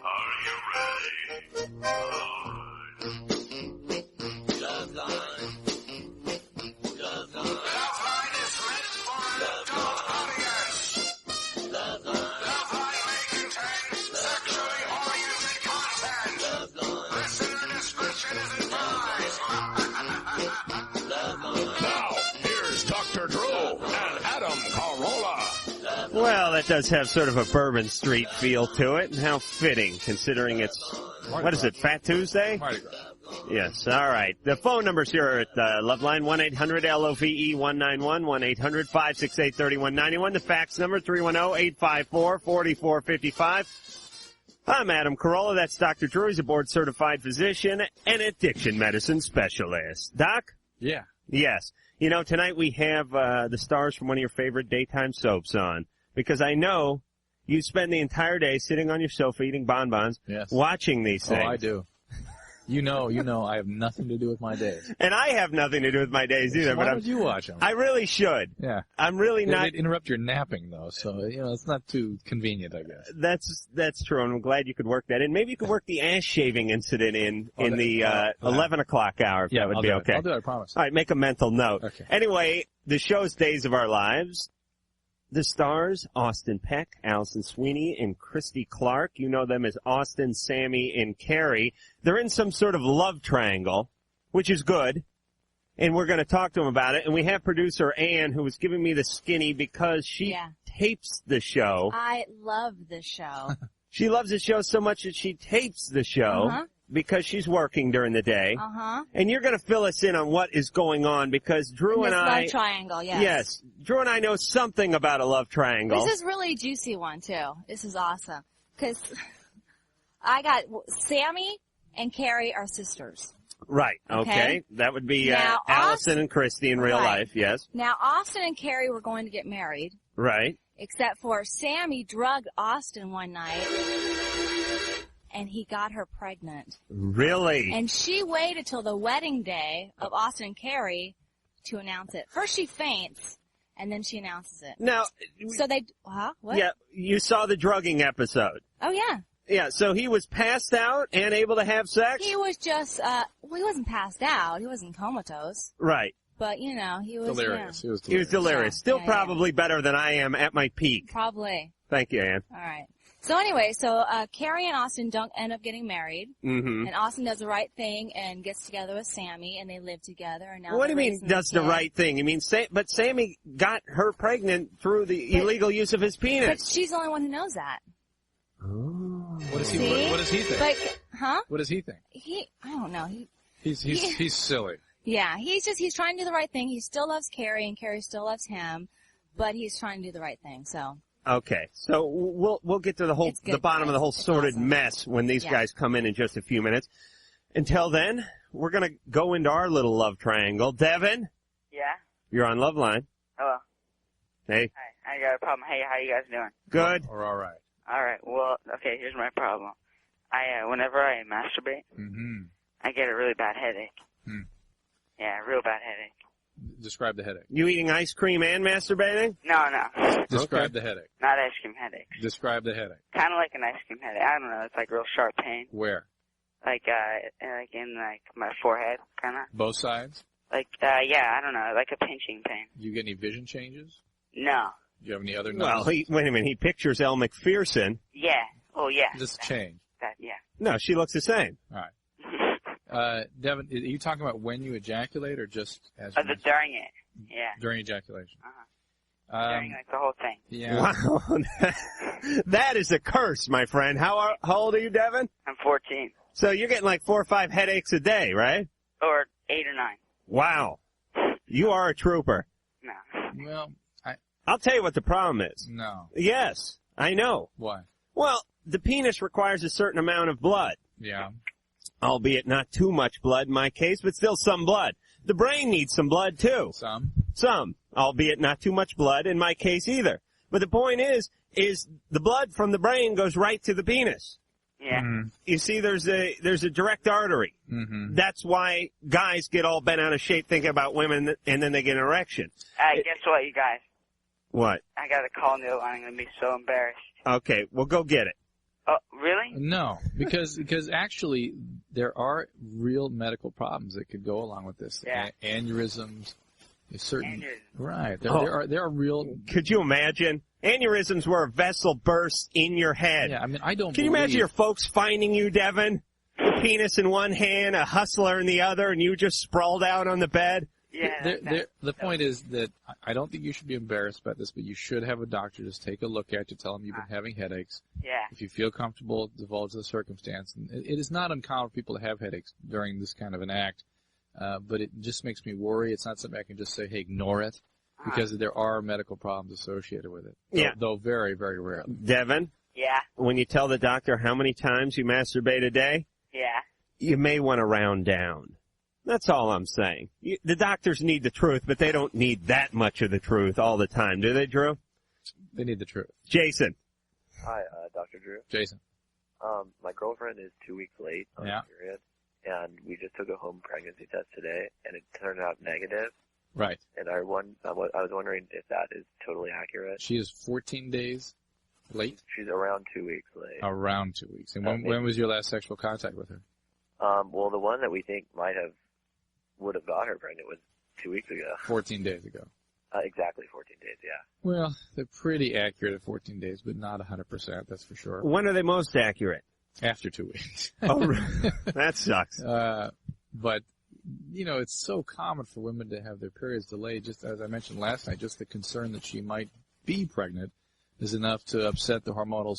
Are you ready? Loveline. Loveline. Loveline is meant for an adult audience. Loveline. Loveline may contain sexually oriented content. Loveline. Listener discretion is advised. Loveline. Now, here's Dr. Drew and Adam Carolla. Well, that does have sort of a Bourbon Street feel to it, and how fitting, considering it's, what is it, Fat Tuesday? Mardi Gras. Yes, all right. The phone numbers here are at Loveline, 1-800-LOVE-191, 1-800-568-3191. The fax number, 310-854-4455. I'm Adam Carolla. That's Dr. Drew. He's a board-certified physician and addiction medicine specialist. Doc? Yeah. Yes. You know, tonight we have the stars from one of your favorite daytime soaps on, because I know you spend the entire day sitting on your sofa eating bonbons, Yes. watching these things. Oh, I do. You know, I have nothing to do with my days. And I have nothing to do with my days either. So why but would you watch them? I really should. Yeah. I'm really not. They'd interrupt your napping, though, so, it's not too convenient, I guess. That's true, and I'm glad you could work that in. Maybe you could work the ass shaving incident in the 11 o'clock hour, if that would be okay. I'll do it, I promise. All right, make a mental note. Okay. Anyway, the show's Days of Our Lives. The stars, Austin Peck, Alison Sweeney, and Christy Clark. You know them as Austin, Sammy, and Carrie. They're in some sort of love triangle, which is good. And we're going to talk to them about it. And we have producer Ann, who was giving me the skinny because she tapes the show. I love the show. She loves the show so much that she tapes the show. Because she's working during the day. And you're going to fill us in on what is going on, because Drew and I... love triangle, yes. Yes. Drew and I know something about a love triangle. This is really a juicy one, too. This is awesome. Because I got... Sammy and Carrie are sisters. Right. Okay. That would be Now, Alison and Christy in real life, yes. Now, Austin and Carrie were going to get married. Right. Except for Sammy drugged Austin one night, and he got her pregnant. Really? And she waited till the wedding day of Austin and Carrie to announce it. First she faints, and then she announces it. Now... So they... What? Yeah, you saw the drugging episode. Oh, yeah. Yeah, so he was passed out and able to have sex? He was just, he wasn't passed out. He wasn't comatose. Right. But, he was... Delirious. Yeah. He was delirious. Still probably better than I am at my peak. Probably. Thank you, Ann. All right. So anyway, Carrie and Austin don't end up getting married. And Austin does the right thing and gets together with Sammy, and they live together. And now what do you mean does the right thing? You mean, but Sammy got her pregnant through the illegal use of his penis. But she's the only one who knows that. Oh. What does he think? What does he think? I don't know. He's silly. Yeah, he's trying to do the right thing. He still loves Carrie, and Carrie still loves him, but he's trying to do the right thing, so. Okay, so we'll get to the bottom of the whole sordid mess when these guys come in just a few minutes. Until then, we're gonna go into our little love triangle. Devin? Yeah? You're on Loveline. Hello. Hey. Hi, I got a problem. Hey, how you guys doing? Good. We're all right. All right, well, okay, here's my problem. Whenever I masturbate, I get a really bad headache. Yeah, real bad headache. Describe the headache. You eating ice cream and masturbating? No. Describe the headache. Not ice cream headache. Describe the headache. Kind of like an ice cream headache. I don't know. It's like real sharp pain. Where? Like in my forehead, kind of. Both sides? Like, I don't know. Like a pinching pain. Do you get any vision changes? No. Do you have any other Well, wait a minute. He pictures Elle McPherson. Yeah. Oh, yeah. Just change. Yeah. No, she looks the same. All right. Devin, are you talking about when you ejaculate or just as during it? Yeah. During ejaculation. During like the whole thing. Yeah. Wow. That is a curse, my friend. How old are you, Devin? I'm 14. So you're getting like 4 or 5 headaches a day, right? Or 8 or 9. Wow. You are a trooper. No. Well, I'll tell you what the problem is. No. Yes, I know. Why? Well, the penis requires a certain amount of blood. Yeah. Albeit not too much blood in my case, but still some blood. The brain needs some blood, too. Some. Albeit not too much blood in my case either. But the point is the blood from the brain goes right to the penis. Yeah. Mm-hmm. You see, there's a direct artery. Mm-hmm. That's why guys get all bent out of shape thinking about women, and then they get an erection. Guess what, you guys? What? I got a call on the other line. I'm going to be so embarrassed. Okay, well, go get it. Oh, really? No, because actually there are real medical problems that could go along with this. Yeah. Aneurysms, certain Aneurysms. right. There are real. Could you imagine? Aneurysms where a vessel bursts in your head. Yeah, I mean, I don't. Can you imagine your folks finding you, Devin? A penis in one hand, a hustler in the other, and you just sprawled out on the bed? Yeah. The point is that I don't think you should be embarrassed about this, but you should have a doctor just take a look at you, tell them you've been having headaches. Yeah. If you feel comfortable, divulge the circumstance. And it is not uncommon for people to have headaches during this kind of an act, but it just makes me worry. It's not something I can just say, hey, ignore it, because there are medical problems associated with it. Though very, very rarely. Devin? Yeah. When you tell the doctor how many times you masturbate a day, Yeah. you may want to round down. That's all I'm saying. The doctors need the truth, but they don't need that much of the truth all the time, do they, Drew? They need the truth. Jason. Hi, Dr. Drew. Jason. My girlfriend is 2 weeks late on her period, and we just took a home pregnancy test today, and it turned out negative. Right. And I was wondering if that is totally accurate. She is 14 days late? She's around 2 weeks late. Around 2 weeks. And when was your last sexual contact with her? Well, the one that we think would have got her pregnant was 2 weeks ago. 14 days ago. Exactly 14 days, yeah. Well, they're pretty accurate at 14 days, but not 100%, that's for sure. When are they most accurate? After 2 weeks. Oh, that sucks. But, it's so common for women to have their periods delayed. Just as I mentioned last night, just the concern that she might be pregnant is enough to upset the hormonal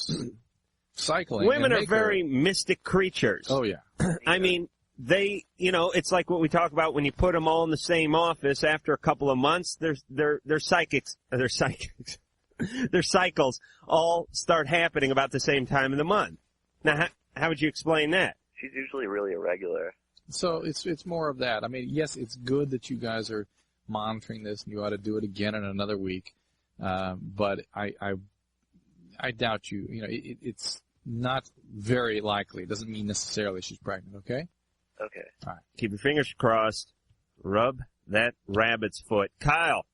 cycling. Women are very mystic creatures. Oh, yeah. I mean, they, it's like what we talk about when you put them all in the same office. After a couple of months, their cycles all start happening about the same time of the month. Now, how would you explain that? She's usually really irregular. So it's more of that. I mean, yes, it's good that you guys are monitoring this, and you ought to do it again in another week. But I doubt you. It's not very likely. It doesn't mean necessarily she's pregnant. Okay. Okay. All right. Keep your fingers crossed. Rub that rabbit's foot. Kyle.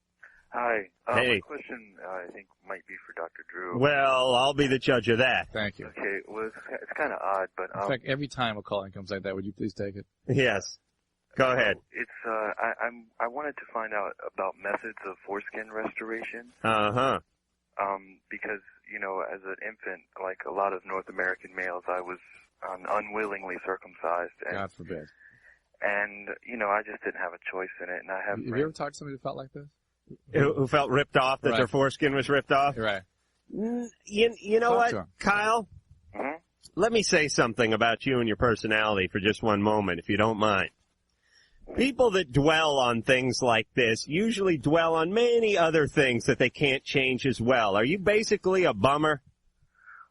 Hi. Hey. My question, I think, might be for Dr. Drew. Well, I'll be the judge of that. Thank you. Okay. Well, it's kind of odd, but in fact, every time a call-in comes like that, would you please take it? Yes. Go ahead. It's I wanted to find out about methods of foreskin restoration. Because as an infant, like a lot of North American males, I was unwillingly circumcised. And, God forbid. And I just didn't have a choice in it. And I have. Have you ever talked to somebody who felt like this? Who felt ripped off, that their foreskin was ripped off? Right. You know what, Kyle? Mm-hmm. Let me say something about you and your personality for just one moment, if you don't mind. People that dwell on things like this usually dwell on many other things that they can't change as well. Are you basically a bummer?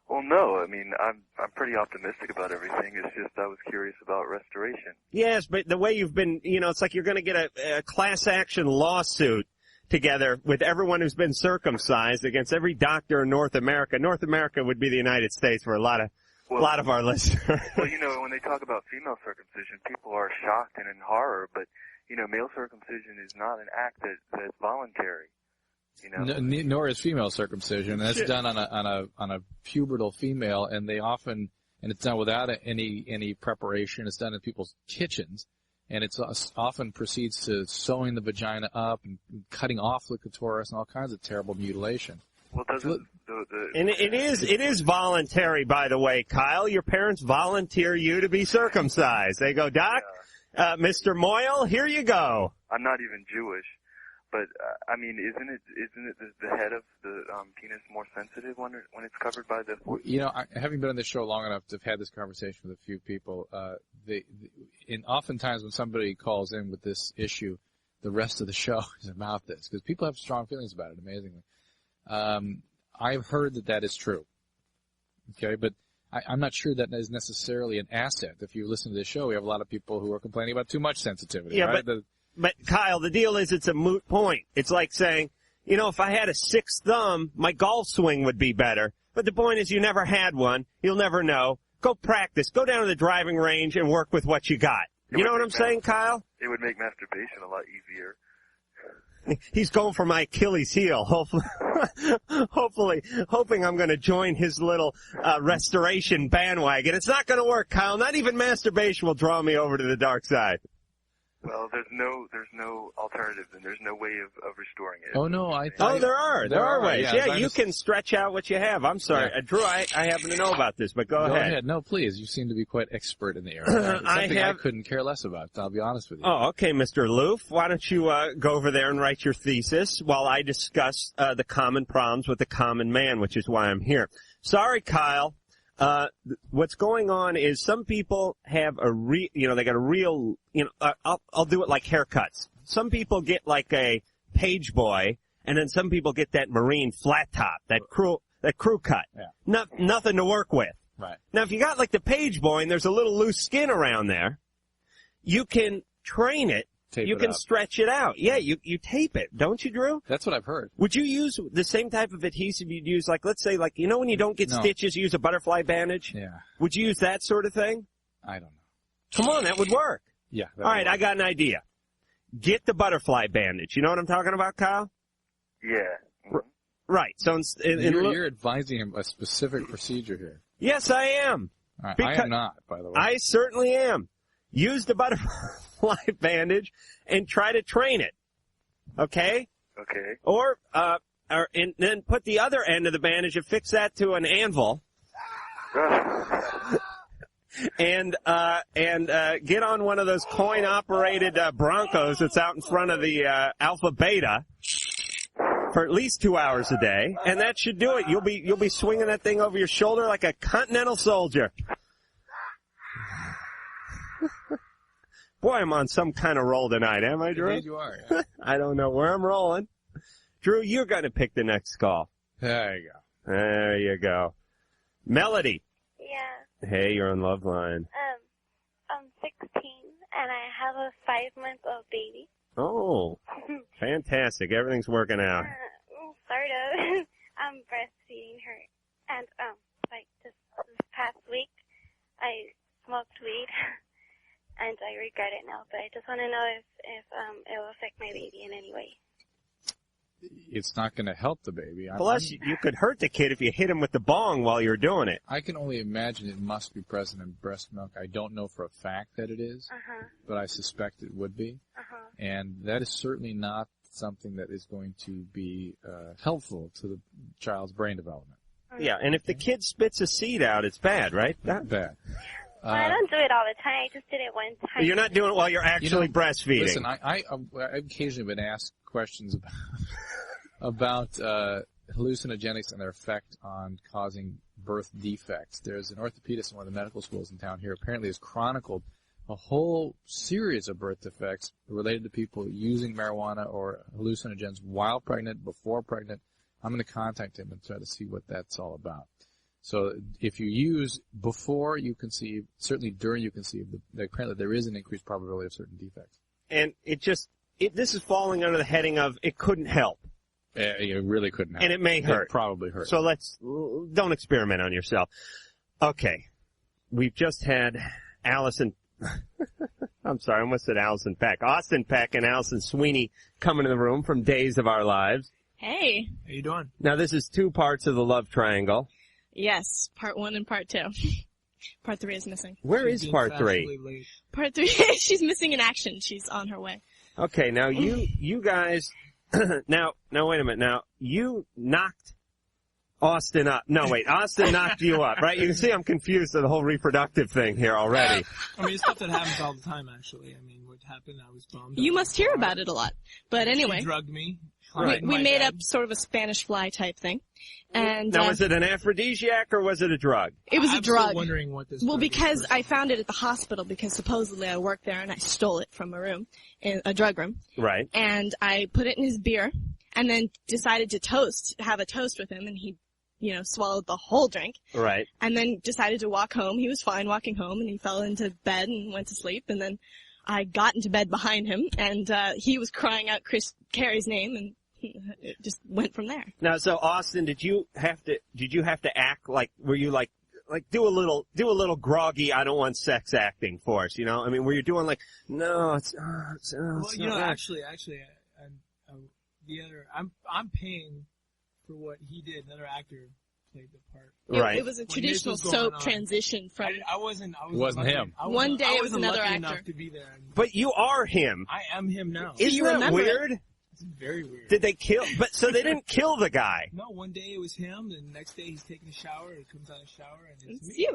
Well, no. I mean, I'm pretty optimistic about everything. It's just I was curious about restoration. Yes, but the way you've been, it's like you're going to get a class action lawsuit together with everyone who's been circumcised against every doctor in North America. North America would be the United States for a lot of our listeners. Well, when they talk about female circumcision, people are shocked and in horror, but, male circumcision is not an act that's voluntary. Nor is female circumcision. That's done on a pubertal female, and it's done without any preparation. It's done in people's kitchens, and it's often proceeds to sewing the vagina up and cutting off the clitoris and all kinds of terrible mutilation. Well, and it is voluntary, by the way, Kyle. Your parents volunteer you to be circumcised. They go, Doc, Mr. Moyle, here you go. I'm not even Jewish, but I mean, isn't it the head of the penis more sensitive when it's covered by the? Having been on this show long enough to have had this conversation with a few people, and oftentimes when somebody calls in with this issue, the rest of the show is about this because people have strong feelings about it. Amazingly. I've heard that is true. Okay, but I'm not sure that is necessarily an asset. If you listen to this show, we have a lot of people who are complaining about too much sensitivity. Yeah, right? but Kyle, the deal is it's a moot point. It's like saying, if I had a sixth thumb, my golf swing would be better. But the point is you never had one. You'll never know. Go practice. Go down to the driving range and work with what you got. You know what I'm saying, Kyle? It would make masturbation a lot easier. He's going for my Achilles heel. Hoping I'm going to join his little restoration bandwagon. It's not going to work, Kyle. Not even masturbation will draw me over to the dark side. Well, there's no alternative, and there's no way of restoring it. Oh no, there are ways. Yeah, you can stretch out what you have. I'm sorry, Yeah. Drew. I happen to know about this, but go ahead. No, please. You seem to be quite expert in the area. I couldn't care less about. I'll be honest with you. Oh, okay, Mr. Loof. Why don't you go over there and write your thesis while I discuss the common problems with the common man, which is why I'm here. Sorry, Kyle. What's going on is some people have they got a real, I'll do it like haircuts. Some people get like a page boy, and then some people get that marine flat top, that crew cut. Yeah. Nothing to work with. Right. Now, if you got like the page boy and there's a little loose skin around there, you can train it. You can stretch it out. Yeah, you tape it, don't you, Drew? That's what I've heard. Would you use the same type of adhesive you'd use, like, let's say, like, when you don't get stitches, you use a butterfly bandage? Yeah. Would you use that sort of thing? I don't know. Come on, that would work. Yeah. All right, I got an idea. Get the butterfly bandage. You know what I'm talking about, Kyle? Yeah. Right. So you're advising him a specific procedure here. Yes, I am. I am not, by the way. I certainly am. Use the butterfly bandage and try to train it. Okay? Okay. Or and then put the other end of the bandage and fix that to an anvil. and get on one of those coin-operated Broncos that's out in front of the Alpha Beta for at least 2 hours a day, and that should do it. You'll be swinging that thing over your shoulder like a continental soldier. Boy, I'm on some kind of roll tonight, am I, Drew? Indeed you are. Yeah. I don't know where I'm rolling. Drew, you're going to pick the next call. There you go. There you go. Melody. Yeah. Hey, you're on Loveline. I'm 16, and I have a 5-month-old baby. Oh, fantastic. Everything's working out. Sort of. I'm breastfeeding her. And, like, this past week, I smoked weed. And I regret it now, but I just want to know if it will affect my baby in any way. It's not going to help the baby. Plus, you could hurt the kid if you hit him with the bong while you're doing it. I can only imagine it must be present in breast milk. I don't know for a fact that it is, but I suspect it would be. And that is certainly not something that is going to be helpful to the child's brain development. Yeah, and if the kid spits a seed out, it's bad, right? Bad. Well, I don't do it all the time. I just did it one time. You're not doing it while you're actually breastfeeding. Listen, I've occasionally been asked questions about hallucinogenics and their effect on causing birth defects. There's an orthopedist in one of the medical schools in town here apparently has chronicled a whole series of birth defects related to people using marijuana or hallucinogens while pregnant, before pregnant. I'm going to contact him and try to see what that's all about. So if you use before you conceive, certainly during you conceive, apparently there is an increased probability of certain defects. And this is falling under the heading of it couldn't help. It really couldn't help. And it may hurt. It probably hurt. So don't experiment on yourself. Okay. We've just had Alison, I'm sorry, I almost said Alison Peck. Austin Peck and Alison Sweeney come into the room from Days of Our Lives. Hey. How you doing? Now this is 2 parts of the love triangle. Yes, part 1 and part 2. Part 3 is missing. Where is part 3? Part 3, she's missing in action. She's on her way. Okay, now you guys, now wait a minute. Now you knocked Austin up. No, wait, Austin knocked you up, right? You can see I'm confused with the whole reproductive thing here already. I mean, it's stuff that happens all the time, actually. I mean, what happened, I was bummed. You must hear about it a lot. But anyway. She drugged me. Right. We made up sort of a Spanish fly type thing. And now, was it an aphrodisiac or was it a drug? It was a drug. I'm still wondering what this. Well, because I found it at the hospital because supposedly I worked there and I stole it from a room, in a drug room. Right. And I put it in his beer and then decided to have a toast with him, and he, swallowed the whole drink. Right. And then decided to walk home. He was fine walking home, and he fell into bed and went to sleep, and then I got into bed behind him, and he was crying out Carrie's name, and it just went from there. Now, so Austin, did you have to act like, were you like do a little groggy, I don't want sex acting for us, I mean, were you doing like, no, it's well, actually, I'm paying for what he did. Another actor played the part. Right. It was a traditional soap transition from. I wasn't him. One day it was another lucky actor. Enough to be there. But you are him. I am him now. Isn't that weird? It's very weird. Did they kill? But so they didn't kill the guy. No, one day it was him, and the next day he's taking a shower. He comes out of the shower, and it's me. you.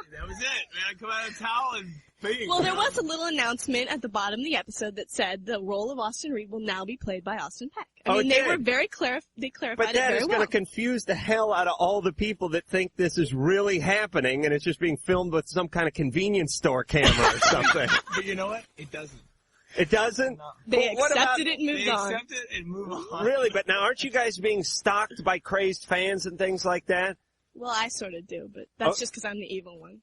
And that was it, man. I come out of the towel and bing. Well, there was a little announcement at the bottom of the episode that said the role of Austin Reed will now be played by Austin Peck. I mean, they were very they clarified But that it is very going well. to confuse the hell out of all the people that think this is really happening, and it's just being filmed with some kind of convenience store camera or something. But you know what? It doesn't. It doesn't? No. They What about- accepted it and moved on. They accept it and move on. Really? But now aren't you guys being stalked by crazed fans and things like that? Well, I sort of do, but that's just because I'm the evil one.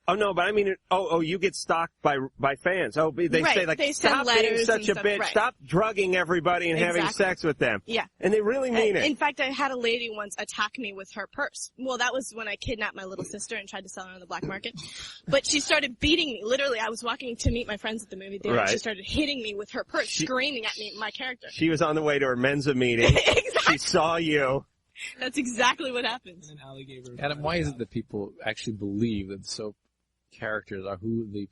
Oh, no, but I mean, you get stalked by fans. Oh, they Right, say, like, they send stop being letters such and a stuff, bitch. right. Stop drugging everybody and having Exactly. sex with them. Yeah. And they really mean it. In fact, I had a lady once attack me with her purse. Well, that was when I kidnapped my little sister and tried to sell her on the black market. But she started beating me. Literally, I was walking to meet my friends at the movie theater, and she Right. started hitting me with her purse, screaming at me, my character. She was on the way to her Mensa meeting. Exactly. She saw you. That's exactly what happens. Adam, why is it that people actually believe that soap characters are who the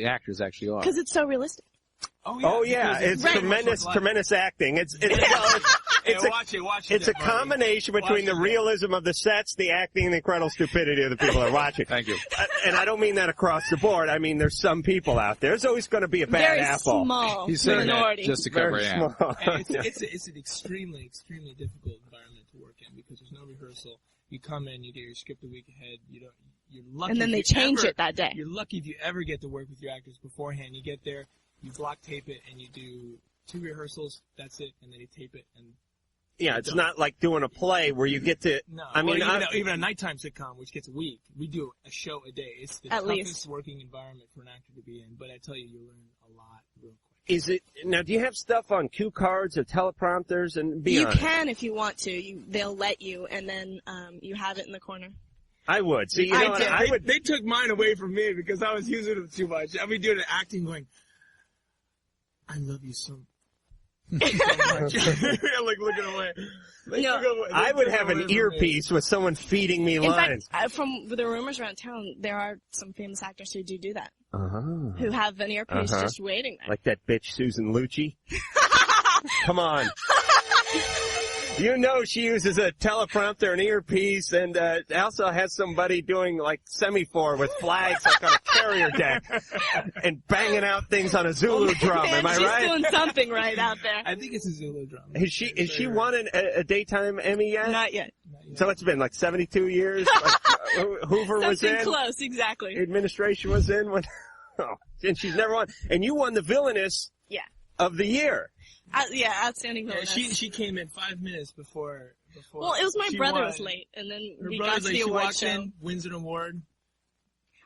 actors actually are? Because it's so realistic. Oh yeah, it's tremendous acting. It's a combination between the realism of the sets, the acting, and the incredible stupidity of the people that are watching. Thank you. And I don't mean that across the board. I mean there's some people out there. There's always going to be a bad Very apple. small He's saying minority. that just to cover Very Ann. small. And it's an extremely difficult environment to work in because there's no rehearsal. You come in, you get your script a week ahead. You're lucky. And then they change it that day. You're lucky if you ever get to work with your actors beforehand. You get there, you block tape it, and you do 2 rehearsals. That's it, and then you tape it. And Yeah, it's not like doing a play where you get to. no, I mean, even a nighttime sitcom, which gets a week. We do a show a day. It's the At toughest least. working environment for an actor to be in. But I tell you, you learn a lot real quick. Is it now? Do you have stuff on cue cards or teleprompters and beyond? You can if you want to. They'll let you, and then you have it in the corner. I would. See, you know what? I would. They took mine away from me because I was using it too much. I'd be doing acting going, I love you so much. Like looking away. I would have an earpiece with someone feeding me In lines. fact, from the rumors around town, there are some famous actors who do that. Uh-huh. Who have an earpiece just waiting there. Like that bitch Susan Lucci. Come on. You know she uses a teleprompter, an earpiece, and also has somebody doing like semaphore with flags like on a carrier deck and banging out things on a Zulu drum. Am I right? She's doing something right out there. I think it's a Zulu drum. Has she won a daytime Emmy yet? Not yet. So it's been like 72 years? Like, Hoover was in? Something close, exactly. Administration was in? And she's never won. And you won the villainess of the year. Outstanding villainess. She came in 5 minutes before. Well, it was my she brother won. was late, and then Her we brother's got to like, the she award walks show. in, wins an award.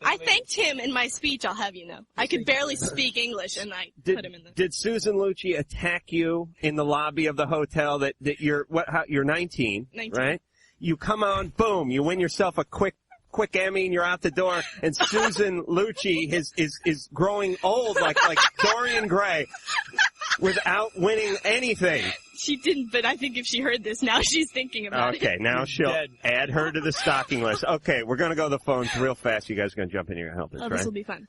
I thanked him in my speech, I'll have you know. I could barely speak English, and I put him in the... Did Susan Lucci attack you in the lobby of the hotel that you're 19, 19. right? You come on, boom, you win yourself a quick Emmy and you're out the door, and Susan Lucci is growing old like Dorian Gray without winning anything. She didn't, but I think if she heard this, now she's thinking about it. Okay, now she'll add her to the stocking list. Okay, we're going to go to the phones real fast. You guys are going to jump in here and help us, right? This will be fun.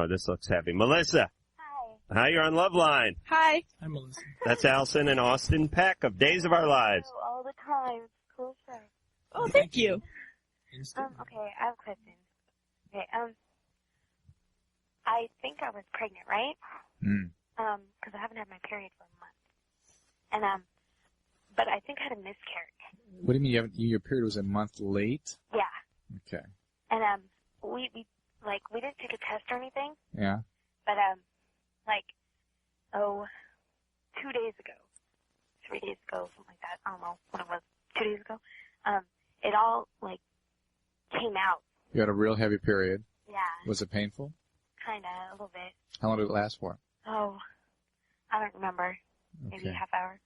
This looks heavy. Melissa. Hi, you're on Loveline. Hi. Hi, Melissa. That's Alison and Austin Peck of Days of Our Lives. All the time. Cool show. Oh, thank you. Okay, I have a question. Okay, I think I was pregnant, right? Because I haven't had my period for a month. And, but I think I had a miscarriage. What do you mean your period was a month late? Yeah. Okay. And, we didn't take a test or anything. Yeah. But, 2 days ago, 3 days ago, something like that. I don't know when it was. 2 days ago. It all, came out. You had a real heavy period. Yeah. Was it painful? Kinda, a little bit. How long did it last for? Oh, I don't remember. Maybe a half hour.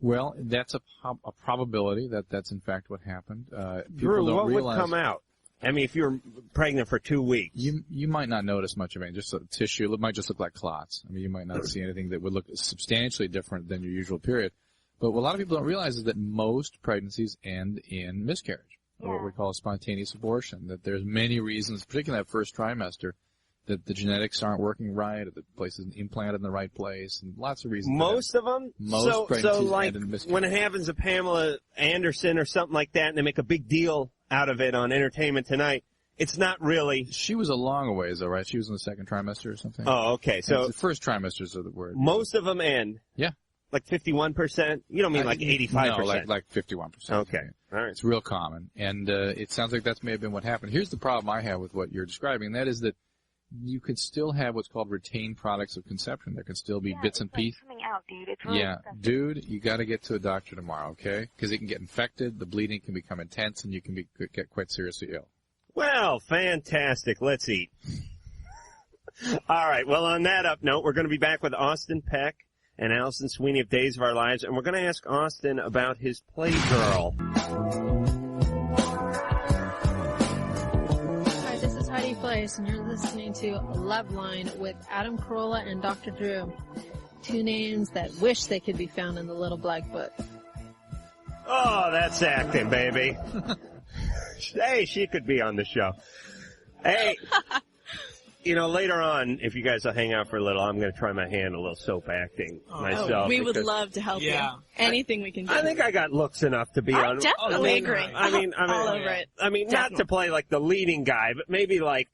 Well, that's a probability that's in fact what happened. Drew, what would come out? I mean, if you're pregnant for 2 weeks. You might not notice much of it. Just tissue. It might just look like clots. I mean, you might not see anything that would look substantially different than your usual period. But what a lot of people don't realize is that most pregnancies end in miscarriage, or what we call spontaneous abortion, that there's many reasons, particularly that first trimester, that the genetics aren't working right, or the place isn't implanted in the right place, and lots of reasons. Most of them? Most pregnancies so like end in miscarriage. when it happens to Pamela Anderson or something like that, and they make a big deal out of it on Entertainment Tonight, it's not really. She was a long ways, though, right? She was in the second trimester or something? Oh, okay. So the first trimesters are the word. Most of them end. Yeah. Like 51%? You don't mean like 85%? No, like 51%. Okay. All right. It's real common. And it sounds like that may have been what happened. Here's the problem I have with what you're describing, and that is that you could still have what's called retained products of conception. There can still be bits and pieces. Coming out, dude. It's really expensive. Dude, you got to get to a doctor tomorrow, okay? Because it can get infected, the bleeding can become intense, and you can get quite seriously ill. Well, fantastic. Let's eat. All right. Well, on that up note, we're going to be back with Austin Peck and Alison Sweeney of Days of Our Lives, and we're going to ask Austin about his Playgirl. Hi, this is Heidi Fleiss, and you're listening to Loveline with Adam Carolla and Dr. Drew. Two names that wish they could be found in the Little Black Book. Oh, that's acting, baby. Hey, she could be on the show. Hey, later on, if you guys will hang out for a little, I'm going to try my hand a little soap acting myself. We would love to help you. Anything we can do. I think I got looks enough to be I on. definitely agree. I mean, all over it. I mean, not to play like the leading guy, but maybe like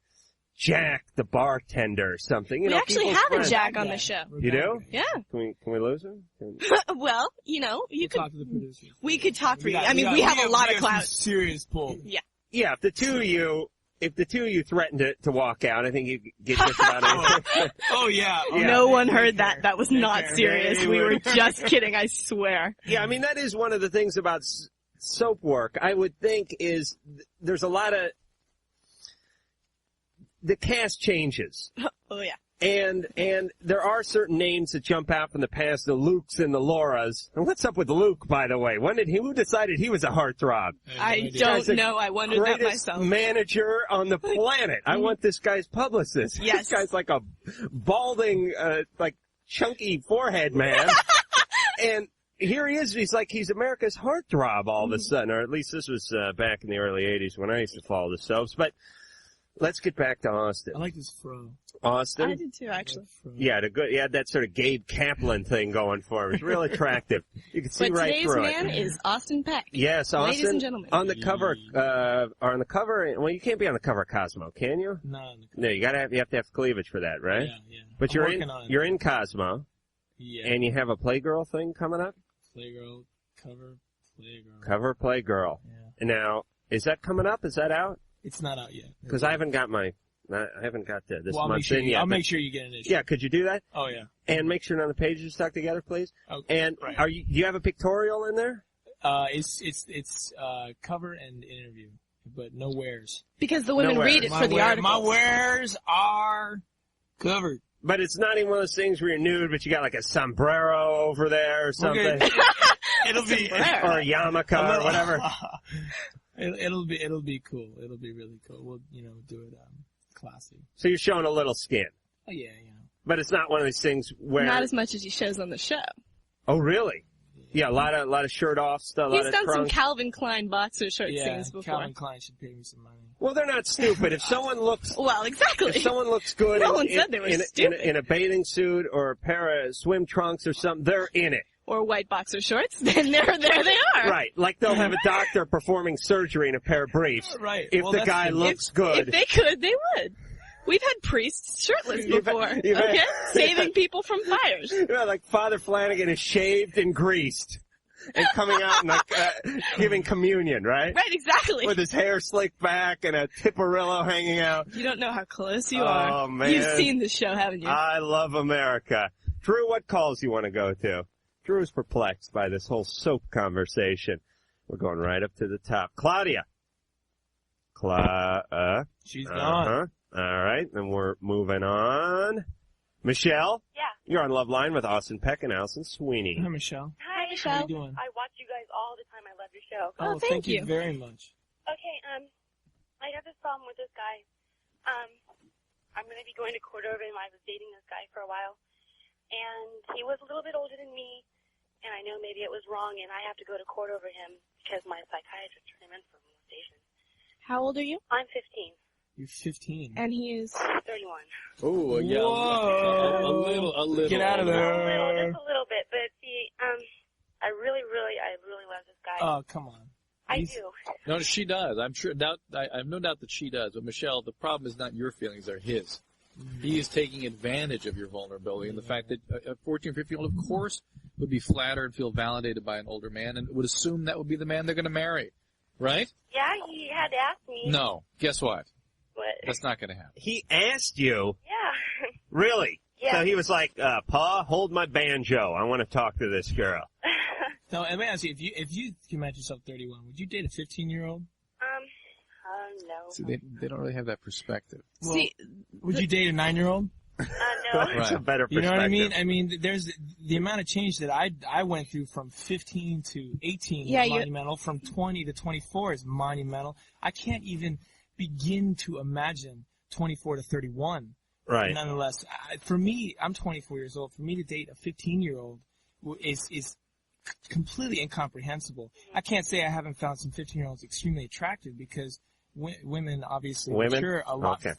Jack, the bartender or something. We actually have friends. a Jack on the show. You do? Yeah. Can we lose him? Well, you could talk to the producers. We could talk for you. I mean, we have a lot of clout. Serious pull. Yeah. Yeah, if the two of you threatened to walk out, I think you get just about anything. Oh, yeah. No one heard that. That was not serious. We were just kidding, I swear. Yeah, I mean, that is one of the things about soap work, I would think, is there's a lot of... The cast changes. Oh, yeah. And there are certain names that jump out from the past, the Lukes and the Lauras. And what's up with Luke, by the way? Who decided he was a heartthrob? I don't know. I wondered that myself. Manager on the planet. I want this guy's publicist. Yes. This guy's like a balding, chunky forehead man. And here he is. He's America's heartthrob all of a sudden. Or at least this was back in the early 80s when I used to follow the soaps. But let's get back to Austin. I like this fro. Austin? I did too, actually. Yeah, he had that sort of Gabe Kaplan thing going for him. It's real attractive. You can see right through it. But today's man is Austin Peck. Yes, Austin. Ladies and gentlemen. On the cover, well, you can't be on the cover of Cosmo, can you? No. No, you have to have cleavage for that, right? Yeah. But you're in Cosmo. Yeah. And you have a Playgirl thing coming up? Playgirl, cover Playgirl. Cover Playgirl. Yeah. Now, is that coming up? Is that out? It's not out yet. Because I haven't got this month in yet. I'll make sure you get an issue. Yeah, could you do that? Oh, yeah. And make sure none of the pages are stuck together, please. Okay. And do you have a pictorial in there? It's cover and interview, but no wares. Because the women read it for the article. My wares are covered. But it's not even one of those things where you're nude, but you got like a sombrero over there or something. Okay. It'll be or a yarmulke or whatever. It'll be cool. It'll be really cool. We'll do it classy. So you're showing a little skin. Oh yeah. But it's not one of these things where not as much as he shows on the show. Oh really? Yeah, a lot of shirt off stuff. He's done some Calvin Klein boxer shirt scenes before. Calvin Klein should pay me some money. Well, they're not stupid. If someone looks well, exactly. If someone looks good no one said they were stupid. In a bathing suit or a pair of swim trunks or something, they're in it. Or white boxer shorts, then there they are. Right, like they'll have a doctor performing surgery in a pair of briefs. Right. If the guy looks good. If they could, they would. We've had priests shirtless before, okay? Saving people from fires. Yeah, like Father Flanagan is shaved and greased. And coming out and giving communion, right? Right, exactly. With his hair slicked back and a tipperillo hanging out. You don't know how close you are. Oh, man. You've seen the show, haven't you? I love America. Drew, what calls you want to go to? Drew is perplexed by this whole soap conversation. We're going right up to the top. Claudia. She's gone. All right, then we're moving on. Michelle? Yeah. You're on Loveline with Austin Peck and Alison Sweeney. Hi, Michelle. Hi, Michelle. How you doing? I watch you guys all the time. I love your show. Oh, thank you very much. Okay, I have this problem with this guy. I'm going to be going to court over him. I was dating this guy for a while, and he was a little bit older than me, and I know maybe it was wrong, and I have to go to court over him because my psychiatrist turned him in for molestation. How old are you? I'm 15. You're 15. And he is 31. Oh, yeah. Whoa. A little. Get out of there. Just a little bit, but see, I really love this guy. Oh, come on. I do. No, she does. I'm sure. I have no doubt that she does. But Michelle, the problem is not your feelings; they're his. He is taking advantage of your vulnerability and the fact that a 14, 15-year-old, of course, would be flattered and feel validated by an older man and would assume that would be the man they're going to marry, right? Yeah, he had to ask me. No. Guess what? What? That's not going to happen. He asked you? Yeah. Really? Yeah. So he was like, Pa, hold my banjo. I want to talk to this girl. Now, let me ask you, if you can imagine yourself 31, would you date a 15-year-old? No. See, they don't really have that perspective. Well, would you date a 9-year-old? No. That's a better perspective. You know what I mean? I mean, there's the amount of change that I went through from 15 to 18 is monumental. From 20 to 24 is monumental. I can't even begin to imagine 24 to 31. Right. Nonetheless, for me, I'm 24 years old. For me to date a 15-year-old is completely incomprehensible. I can't say I haven't found some 15-year-olds extremely attractive because women obviously mature a lot. Okay.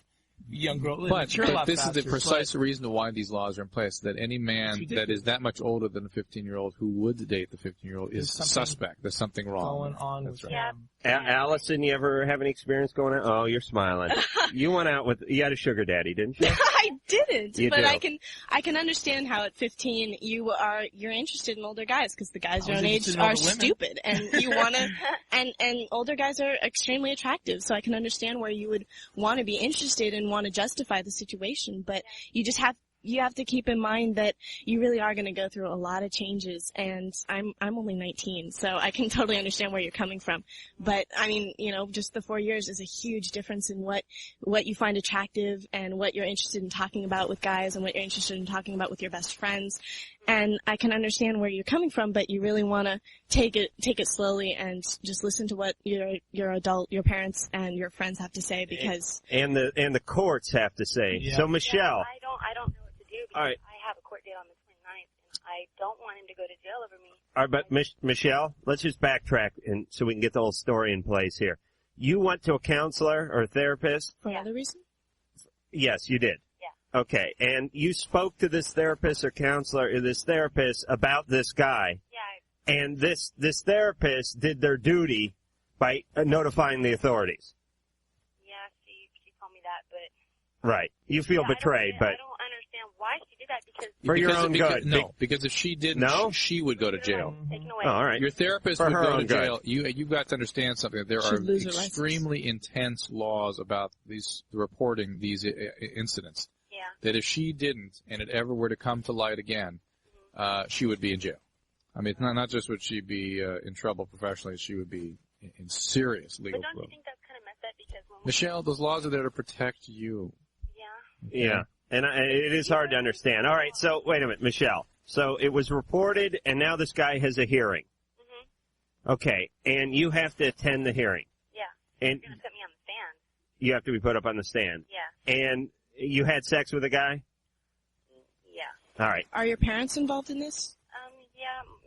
Young girl, But this faster, is the precise reason why these laws are in place, that any man that is that much older than a 15-year-old who would date the 15-year-old is suspect. There's something wrong. Going on with him. Alison, you ever have any experience going out? Oh, you're smiling. You went out you had a sugar daddy, didn't you? I didn't, You but do. I can understand how at 15 you're interested in older guys because the guys your own age are stupid and you want to, and older guys are extremely attractive. So I can understand where you would want to be interested and want to justify the situation, but you have to keep in mind that you really are going to go through a lot of changes, and I'm only 19, so I can totally understand where you're coming from. But I mean, just the 4 years is a huge difference in what you find attractive and what you're interested in talking about with guys and what you're interested in talking about with your best friends. And I can understand where you're coming from, but you really want to take it slowly and just listen to what your parents and your friends have to say, because and the courts have to say. Yeah. So Michelle, I don't know what to do because all right. I have a court date on the 29th, and I don't want him to go to jail over me. All right, but Michelle, let's just backtrack and so we can get the whole story in place here. You went to a counselor or a therapist? For another reason? Yes, you did. Yeah. Okay, and you spoke to this therapist or counselor or this therapist about this guy. Yeah. And this therapist did their duty by notifying the authorities. Yeah, she told me that, but Right. You feel betrayed, but I don't understand why she did that because for your own good. No, because if she didn't, she would go to jail. Oh, all right. Your therapist For would her go to own good. jail. You've got to understand something. There She'd are lose her license. extremely intense laws about reporting these incidents. Yeah. That if she didn't, and it ever were to come to light again, she would be in jail. I mean, not just would she be in trouble professionally, she would be in serious legal But don't trouble. you think that's kind of messed up because when Michelle, those laws are there to protect you. Yeah. And it is hard to understand. All right, so wait a minute, Michelle. So it was reported, and now this guy has a hearing. Mm-hmm. Okay, and you have to attend the hearing. Yeah. And You're gonna put me on the stand. you have to be put up on the stand. Yeah. And you had sex with a guy? Yeah. All right. Are your parents involved in this?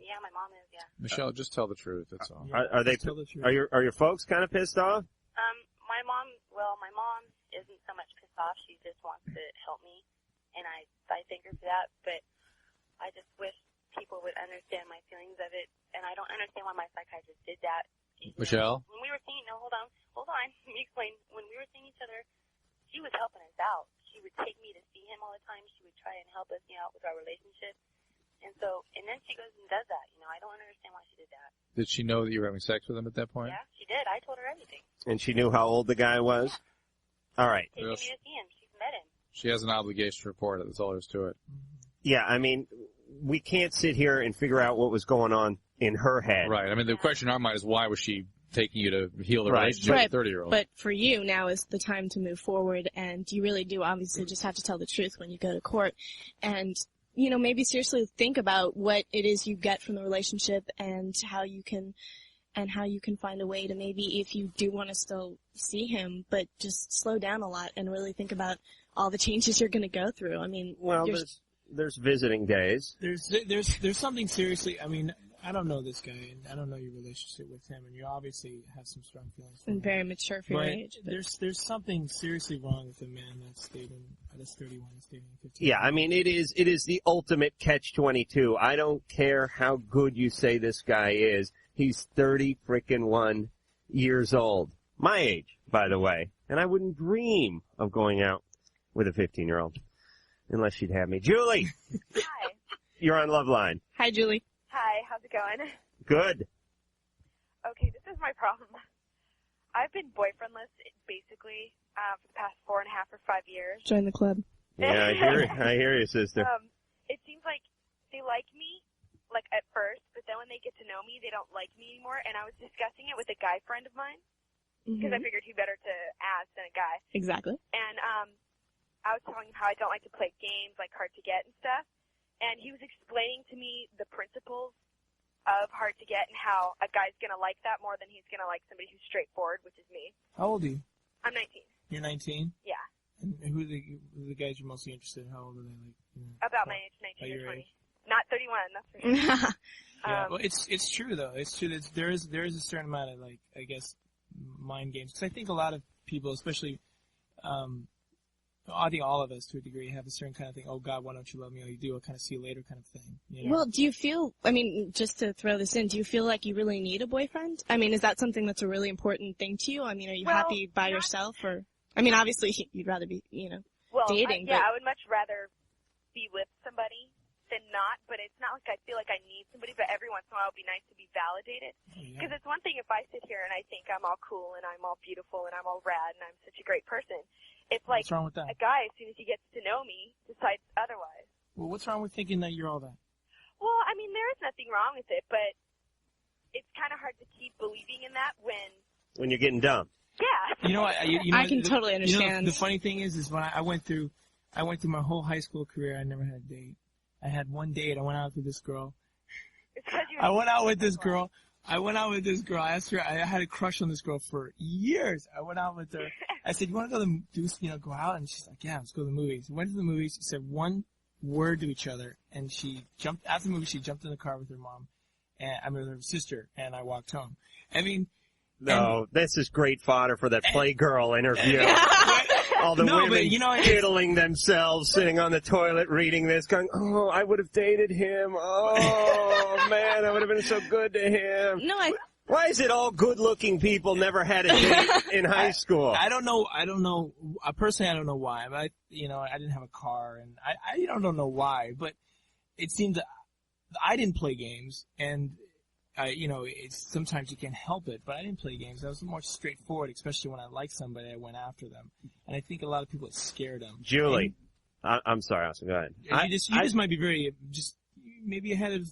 Yeah, my mom is, yeah. Michelle, just tell the truth. That's all. Are they? Are your folks kind of pissed off? My mom isn't so much pissed off. She just wants to help me, and I thank her for that. But I just wish people would understand my feelings of it, and I don't understand why my psychiatrist did that. Michelle? When we were seeing, hold on. Let me explain. When we were seeing each other, she was helping us out. She would take me to see him all the time. She would try and help us out with our relationship. And then she goes and does that. I don't understand why she did that. Did she know that you were having sex with him at that point? Yeah, she did. I told her everything. And she knew how old the guy was? All right. Taking me to see him. She's met him. She has an obligation to report it. That's all there is to it. Yeah, I mean, we can't sit here and figure out what was going on in her head. Right. I mean, the question in our mind is why was she taking you to heal the relationship with a 30-year-old? But for you, now is the time to move forward, and you really do obviously just have to tell the truth when you go to court. And maybe seriously think about what it is you get from the relationship and how you can find a way to maybe, if you do want to still see him, but just slow down a lot and really think about all the changes you're going to go through. I mean, there's visiting days. There's something seriously. I mean, I don't know this guy, and I don't know your relationship with him, and you obviously have some strong feelings for him. And very mature for your age. But there's something seriously wrong with a man that's dating, that's 31, that's dating 15. Yeah, I mean, it is the ultimate catch-22. I don't care how good you say this guy is. He's 31 years old. My age, by the way. And I wouldn't dream of going out with a 15-year-old. Unless she'd have me. Julie! Hi. You're on Loveline. Hi, Julie. Hi, how's it going? Good. Okay, this is my problem. I've been boyfriendless basically for the past 4.5 or 5 years. Join the club. Yeah, I hear you, sister. It seems like they like me, like at first, but then when they get to know me, they don't like me anymore. And I was discussing it with a guy friend of mine because I figured who better to ask than a guy. Exactly. And I was telling him how I don't like to play games, like hard to get and stuff. And he was explaining to me the principles of hard to get and how a guy's going to like that more than he's going to like somebody who's straightforward, which is me. How old are you? I'm 19. You're 19? Yeah. And who are the guys you're mostly interested in? How old are they? About my age, 19 or 20. Age? Not 31, that's for sure. Yeah, well, it's true though. It's true that there is a certain amount of, like, I guess, mind games. Because I think a lot of people, especially, I think all of us to a degree have a certain kind of thing. Oh God, why don't you love me? Oh, you do. I'll kind of see you later, kind of thing. You know? Well, do you feel? I mean, just to throw this in, do you feel like you really need a boyfriend? I mean, is that something that's a really important thing to you? I mean, are you happy by yourself, or? I mean, obviously you'd rather be, dating. I would much rather be with somebody than not, but it's not like I feel like I need somebody, but every once in a while it would be nice to be validated. Because it's one thing if I sit here and I think I'm all cool and I'm all beautiful and I'm all rad and I'm such a great person. It's like what's wrong with that? A guy, as soon as he gets to know me, decides otherwise. Well, what's wrong with thinking that you're all that? Well, I mean, there is nothing wrong with it, but it's kind of hard to keep believing in that when you're getting dumb. Yeah. You know what? I can totally understand. The funny thing is when I went through my whole high school career, I never had a date. I had one date. I went out with this girl. I went out with this girl. I asked her. I had a crush on this girl for years. I went out with her. I said, "You want to go out?" And she's like, "Yeah, let's go to the movies." We went to the movies. She said one word to each other, and she jumped after the movie. She jumped in the car with her mom, and with her sister, and I walked home. I mean, this is great fodder for that Playgirl interview. All the women diddling themselves, sitting on the toilet, reading this, going, "Oh, I would have dated him. Oh man, I would have been so good to him." Why is it all good-looking people never had a date in high school? I don't know. Personally, I don't know why. But I didn't have a car, and I don't know why. But it seemed that I didn't play games, and it's sometimes you can't help it. But I didn't play games. I was more straightforward, especially when I liked somebody. I went after them, and I think a lot of people it scared them. Julie, I'm sorry, Austin. Go ahead. You just might be very maybe ahead of.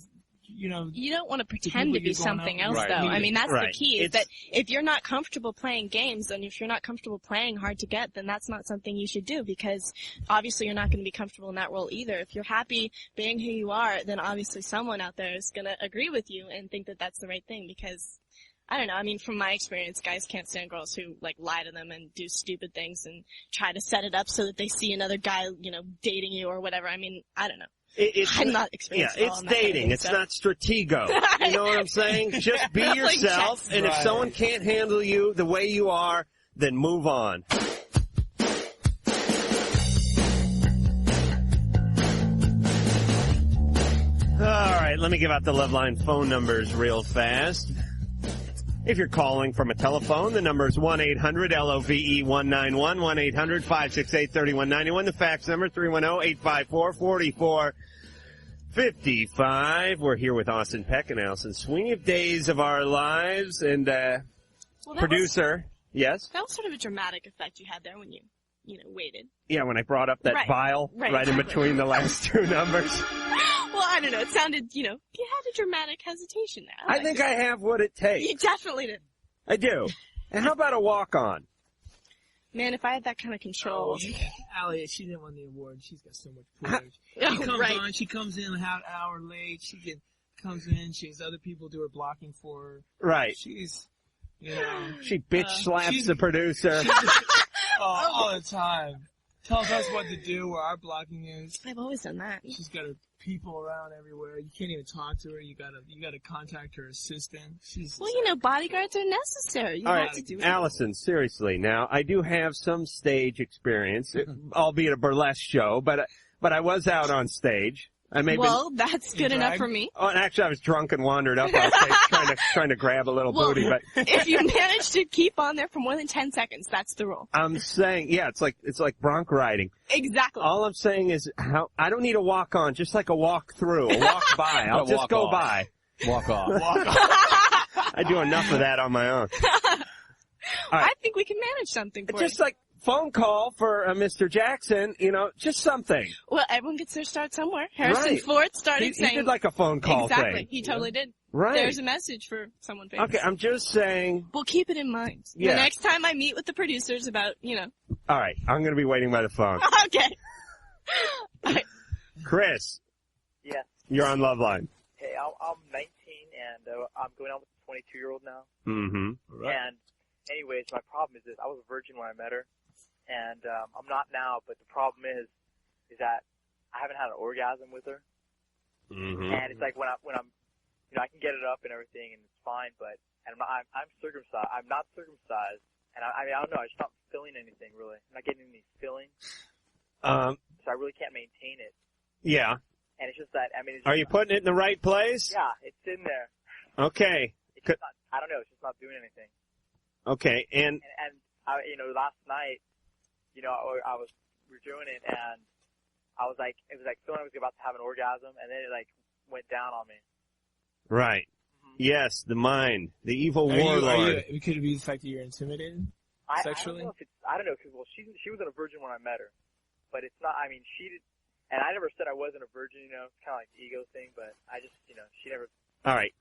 You don't want to pretend to be something else, though. I mean, that's the key, is that if you're not comfortable playing games, and if you're not comfortable playing hard to get, then that's not something you should do, because obviously you're not going to be comfortable in that role either. If you're happy being who you are, then obviously someone out there is going to agree with you and think that that's the right thing, because, I don't know, I mean, from my experience, guys can't stand girls who, lie to them and do stupid things and try to set it up so that they see another guy, dating you or whatever. I mean, I don't know. I'm not experienced. Yeah, it's dating. It's not stratego. You know what I'm saying? Just be yourself, and if someone can't handle you the way you are, then move on. All right, let me give out the Loveline phone numbers real fast. If you're calling from a telephone, the number is 1-800-LOVE-191, 1-800-568-3191. The fax number, 310-854-4455. We're here with Austin Peck and Alison Sweeney of Days of Our Lives. And producer, yes? That was sort of a dramatic effect you had there when you waited. Yeah, when I brought up that vial right in between the last two numbers. Well, I don't know. It sounded, you had a dramatic hesitation there. I think I have what it takes. You definitely did. I do. And how about a walk-on? Man, if I had that kind of control. Allie, she didn't win the award. She's got so much privilege. She comes in an hour late. She comes in. She has other people do her blocking for her. Right. She's, she bitch slaps the producer. All the time. tells us what to do, where our blocking is. I've always done that. She's got her people around everywhere. You can't even talk to her. You gotta contact her assistant. Well, bodyguards are necessary. You All have right, to do it. Alison, seriously, now, I do have some stage experience, albeit a burlesque show, but I was out on stage. Well, that's good enough for me. Oh, and actually, I was drunk and wandered up on stage trying to grab a little booty. But if you manage to keep on there for more than 10 seconds, that's the rule. I'm saying, yeah, it's like bronc riding. Exactly. All I'm saying is I don't need a walk on, just like a walk through, a walk by. I'll just go off. by. Walk off. Walk off. I do enough of that on my own. Right. I think we can manage something for just you. like phone call for Mr. Jackson, just something. Well, everyone gets their start somewhere. Harrison Ford started saying... He did like a phone call thing. Exactly. He totally did. Right. There's a message for someone famous. Okay, I'm just saying... We'll keep it in mind. Yeah. The next time I meet with the producers about, All right, I'm going to be waiting by the phone. Okay. Chris. Yeah. You're on Loveline. Hey, I'm 19 and I'm going out with a 22-year-old now. Mm-hmm. Right. And anyways, my problem is this. I was a virgin when I met her. And I'm not now, but the problem is that I haven't had an orgasm with her. Mm-hmm. And it's like when I'm, I can get it up and everything, and it's fine. But I'm circumcised. I'm not circumcised, and I don't know. I'm just not feeling anything really. I'm not getting any feeling. So I really can't maintain it. Yeah. And it's just that Are you putting it in the right place? Yeah, it's in there. Okay. It's just not, I don't know. It's just not doing anything. Okay, and I, last night. We were doing it, and I was like, it was like feeling I was about to have an orgasm, and then it like went down on me. Right. Mm-hmm. Yes, the mind, the evil warlord. Could it be the fact that you're intimidated sexually? I don't know, because she wasn't a virgin when I met her, but it's not. I mean, she did, and I never said I wasn't a virgin. It's kind of like the ego thing, but I just, she never. All right,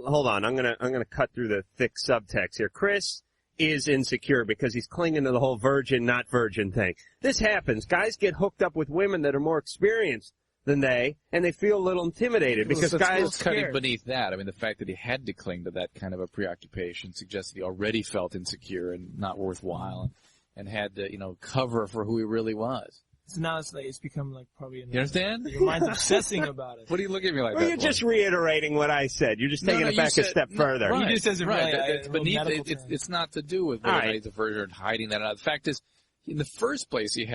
hold on. I'm gonna cut through the thick subtext here. Chris is insecure because he's clinging to the whole virgin, not virgin thing. This happens. Guys get hooked up with women that are more experienced than they, and they feel a little intimidated because guys... cutting beneath that. I mean, the fact that he had to cling to that kind of a preoccupation suggests that he already felt insecure and not worthwhile and had to, cover for who he really was. So now it's become like probably... You understand? Your mind's obsessing about it. What are you looking at me like that? Well, you're just reiterating what I said. You're just taking it back a step further. Right. He just says it right. Really, it's beneath it. It's not to do with whether he's a virgin or hiding that out. The fact is, in the first place, he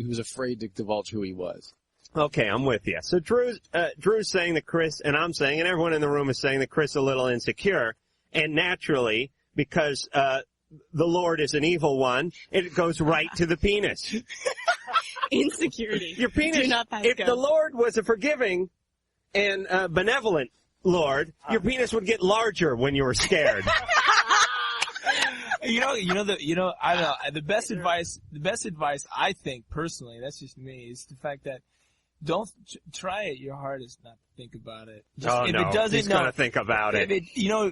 was afraid to divulge who he was. Okay, I'm with you. So Drew's saying that Chris, and I'm saying, and everyone in the room is saying that Chris is a little insecure, and naturally, because the Lord is an evil one, it goes right to the penis. Insecurity. Your penis, if the Lord was a forgiving and benevolent Lord, your penis would get larger when you were scared. I don't know. The best advice I think personally, that's just me, is the fact that don't try it your hardest not to think about it. He's going to think about it.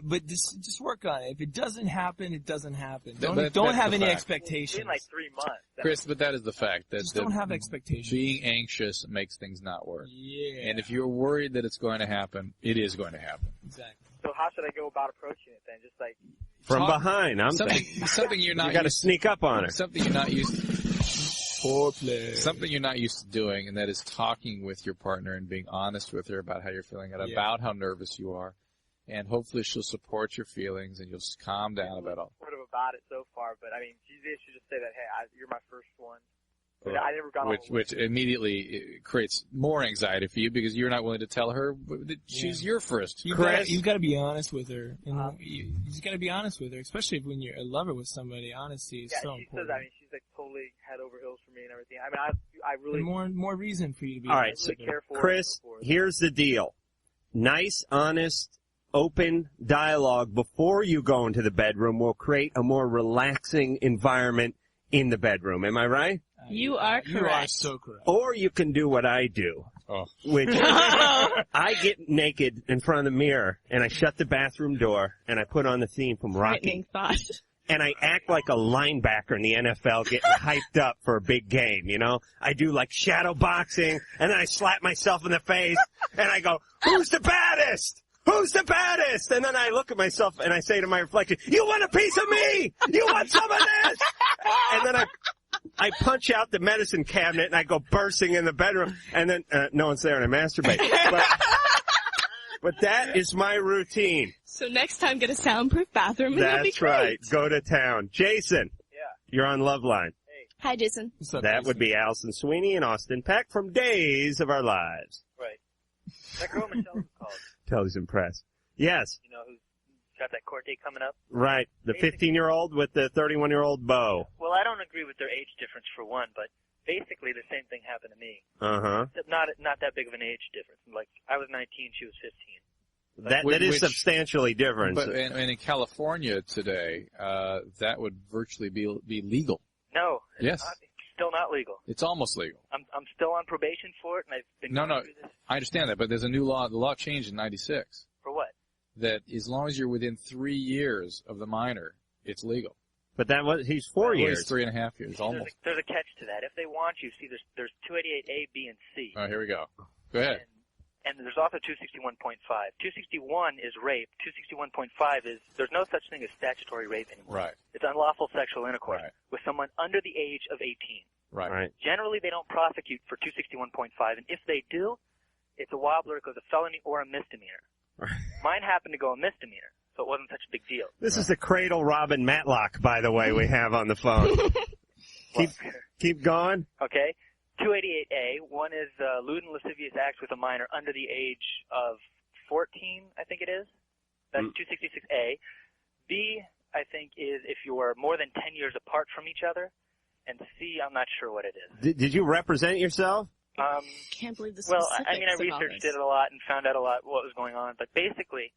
But just work on it. If it doesn't happen, it doesn't happen. Don't have any expectations. It's been like 3 months. Chris, but that is the fact. Just don't have expectations. Being anxious makes things not work. Yeah. And if you're worried that it's going to happen, it is going to happen. Exactly. So how should I go about approaching it then? Just like... From behind, something you're not you got to sneak up on her. Something you're not used to. Foreplay. Something you're not used to doing, and that is talking with your partner and being honest with her about how you're feeling and about how nervous you are. And hopefully she'll support your feelings and you'll just calm down about all. Supportive about it so far, but I mean, she should just say that, hey, you're my first one. But I never got which immediately creates more anxiety for you because you're not willing to tell her that she's your first. You've got to be honest with her. You just got to be honest with her, especially when you're a lover with somebody. Honesty is so important. Says, she's like totally head over heels for me and everything. I mean, I really... And more reason for you to be all right, so Chris, here's the deal. Nice, honest, open dialogue before you go into the bedroom will create a more relaxing environment in the bedroom. Am I right? You are correct. You are so correct. Or you can do what I do, which I get naked in front of the mirror and I shut the bathroom door and I put on the theme from Rocky. And I act like a linebacker in the NFL getting hyped up for a big game, I do like shadow boxing and then I slap myself in the face and I go, who's the baddest? Who's the baddest? And then I look at myself and I say to my reflection, you want a piece of me? You want some of this? And then I punch out the medicine cabinet and I go bursting in the bedroom, and then no one's there and I masturbate. But that is my routine. So next time, get a soundproof bathroom and it'll be That's great. right. Go to town. Jason. Yeah. You're on Loveline. Hi, Jason. What's up, That Jason? would be Alison Sweeney and Austin Peck from Days of Our Lives. Right. That girl Michelle called. Telly's impressed. Yes. You know, who's got that court date coming up? Right. The 15-year-old with the 31-year-old beau. Well, I don't agree with their age difference for one, but basically the same thing happened to me. Uh-huh. Not that big of an age difference. Like, I was 19, she was 15. That is substantially different. But and in California today, that would virtually be legal. No. Yes. It's still not legal. It's almost legal. I'm still on probation for it, and I've been No, going through this. I understand that, but there's a new law. The law changed in '96 For what? that as long as you're within 3 years of the minor, it's legal. But he's 4 years. He's 3.5 years, almost. There's a catch to that. If they want you, see, there's 288A, B, and C. Oh, here we go. Go ahead. And there's also 261.5. 261 is rape. 261.5 is there's no such thing as statutory rape anymore. Right. It's unlawful sexual intercourse with someone under the age of 18. Right. Generally, they don't prosecute for 261.5, and if they do, it's a wobbler. It goes a felony or a misdemeanor. Mine happened to go a misdemeanor, so it wasn't such a big deal. This is the Cradle Robin Matlock, by the way, we have on the phone. keep going. Okay. 288A, one is lewd and lascivious acts with a minor under the age of 14, I think it is. That's 266A. B, I think, is if you're more than 10 years apart from each other. And C, I'm not sure what it is. Did you represent yourself? Can't believe the Well, specifics I mean, I of all researched this. it a lot and found out a lot what was going on. But basically,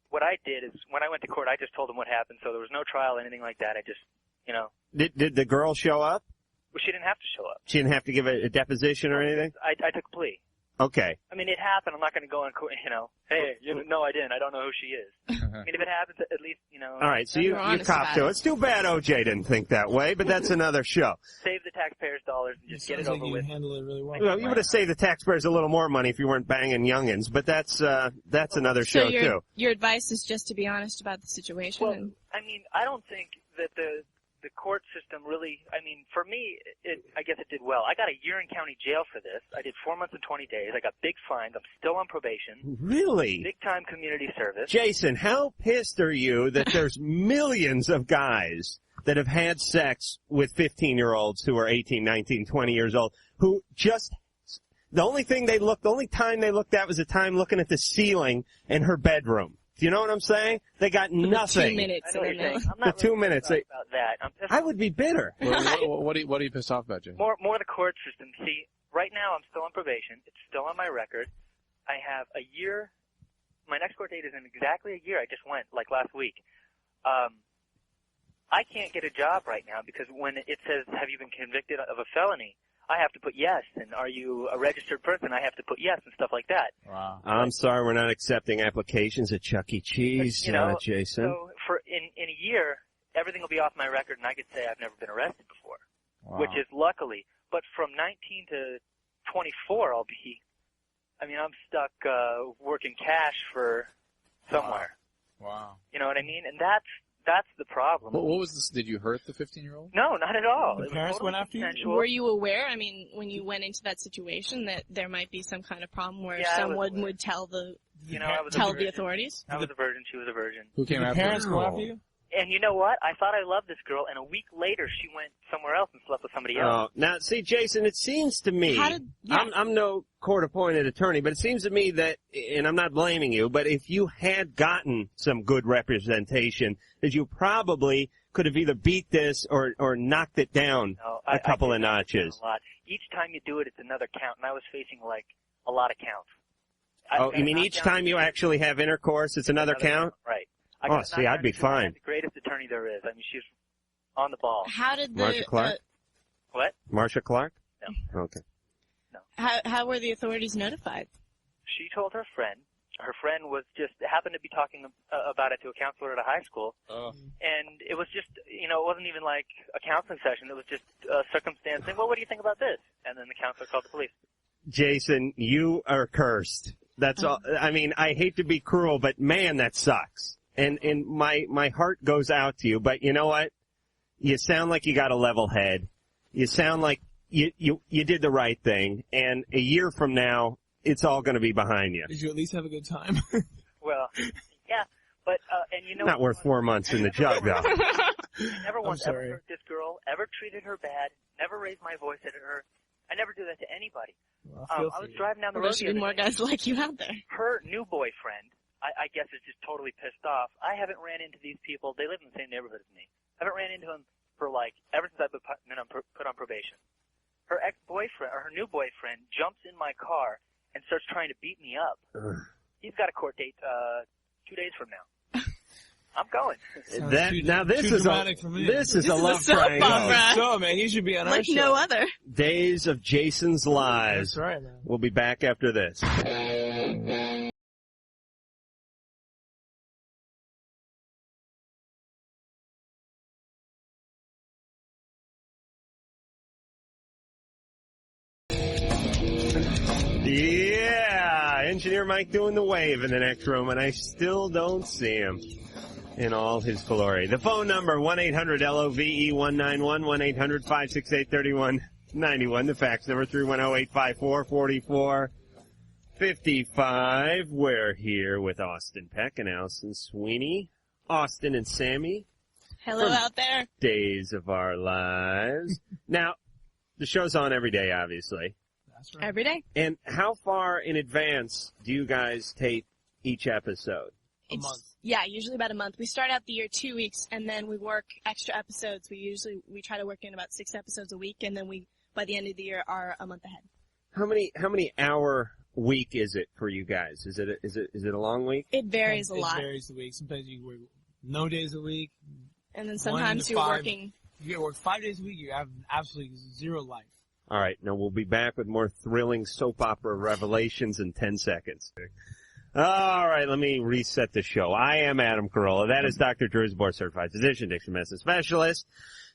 what I did is when I went to court, I just told them what happened. So there was no trial or anything like that. I just, you know. Did the girl show up? Well, she didn't have to show up. She didn't have to give a deposition or anything? I took a plea. Okay. I mean, it happened. I'm not going to go and, you know, hey, no, I didn't. I don't know who she is. I mean, if it happens, at least, you know. All right, so you copped to it. It's too bad OJ didn't think that way, but that's another show. Save the taxpayers' dollars and just get it over with. Handle it really well. Well, you would have saved the taxpayers a little more money if you weren't banging youngins, but that's another show, so too. Your advice is just to be honest about the situation. Well, and I mean, I don't think that the court system really, I mean, for me, I guess it did well. I got a year in county jail for this. I did 4 months and 20 days. I got big fines. I'm still on probation. Really? Big time community service. Jason, how pissed are you that there's millions of guys that have had sex with 15-year-olds who are 18, 19, 20 years old, who just, the only time they looked at was the time looking at the ceiling in her bedroom. Do you know what I'm saying? They got nothing. 2 minutes. I know what you're saying. I'm not The 2 really minutes. pissed off about that. I'm pissed I would be bitter. What are you pissed off about, Jay? More the court system. See, right now I'm still on probation. It's still on my record. I have a year. My next court date is in exactly a year. I just went, like last week. I can't get a job right now because when it says, have you been convicted of a felony, I have to put yes. And are you a registered person? I have to put yes and stuff like that. Wow. I'm sorry, we're not accepting applications at Chuck E. Cheese, You know, Jason. So for in a year, everything will be off my record, and I could say I've never been arrested before, which is luckily. But from 19 to 24, I'll be. I mean, I'm stuck working cash for somewhere. Wow. You know what I mean? And that's the problem. What was this? Did you hurt the 15-year-old? No, not at all. The It was parents totally went after you? consensual. were you aware? I mean, when you went into that situation, that there might be some kind of problem where Yeah, I was someone aware. would tell the I was a tell virgin. the authorities. I was a virgin. She was a virgin. Who came Did the after parents you? go after you? And you know what? I thought I loved this girl, and a week later she went somewhere else and slept with somebody else. Now, see, Jason, it seems to me, I'm no court-appointed attorney, but it seems to me that, and I'm not blaming you, but if you had gotten some good representation, that you probably could have either beat this or knocked it down a couple of notches. A lot. Each time you do it, it's another count, and I was facing like a lot of counts. You mean each time you actually have intercourse, it's another count? Right. Oh, see, I'd be fine. The greatest attorney there is. I mean, she's on the ball. How did the Marsha Clark? What? Marsha Clark? No. Okay. how were the authorities notified? She told her friend. Her friend was just happened to be talking about it to a counselor at a high school, and it was just, it wasn't even like a counseling session. It was just a circumstance saying, well, what do you think about this? And then the counselor called the police. Jason, you are cursed. That's all. I mean, I hate to be cruel, but man, that sucks. And my heart goes out to you. But you know what? You sound like you got a level head. You sound like you did the right thing, and a year from now, it's all going to be behind you. Did you at least have a good time? Well, yeah, but and you know, Not worth 4 months in the jug, though. Never once ever hurt this girl, ever treated her bad, never raised my voice at her. I never do that to anybody. Well, I was driving down the road. There should be more guys like you out there. Her new boyfriend, I guess, is just totally pissed off. I haven't ran into these people. They live in the same neighborhood as me. I haven't ran into them for ever since I've been put on probation. Her ex-boyfriend, or her new boyfriend, jumps in my car and starts trying to beat me up. He's got a court date 2 days from now. I'm going. This is a love triangle. So, man, you should be on our show. Like no other. Days of Jason's Lives. That's right, man. We'll be back after this. Yeah, Engineer Mike doing the wave in the next room, and I still don't see him in all his glory. The phone number, 1-800-LOVE-191, 1-800-568-3191. The fax number, 310-854-4455. We're here with Austin Peck and Alison Sweeney. Austin and Sammy. Hello out there. Days of Our Lives. Now, the show's on every day, obviously. That's right. Every day. And how far in advance do you guys tape each episode? A month. Yeah, usually about a month. We start out the year 2 weeks, and then we work extra episodes. We try to work in about 6 episodes a week, and then by the end of the year, are a month ahead. How many hour week is it for you guys? Is it a long week? It varies a lot. It varies the week. Sometimes you work no days a week. And then sometimes you're working. You work 5 days a week. You have absolutely zero life. All right. Now we'll be back with more thrilling soap opera revelations in 10 seconds. All right, let me reset the show. I am Adam Carolla. That is Dr. Drew, board-certified physician, addiction medicine specialist.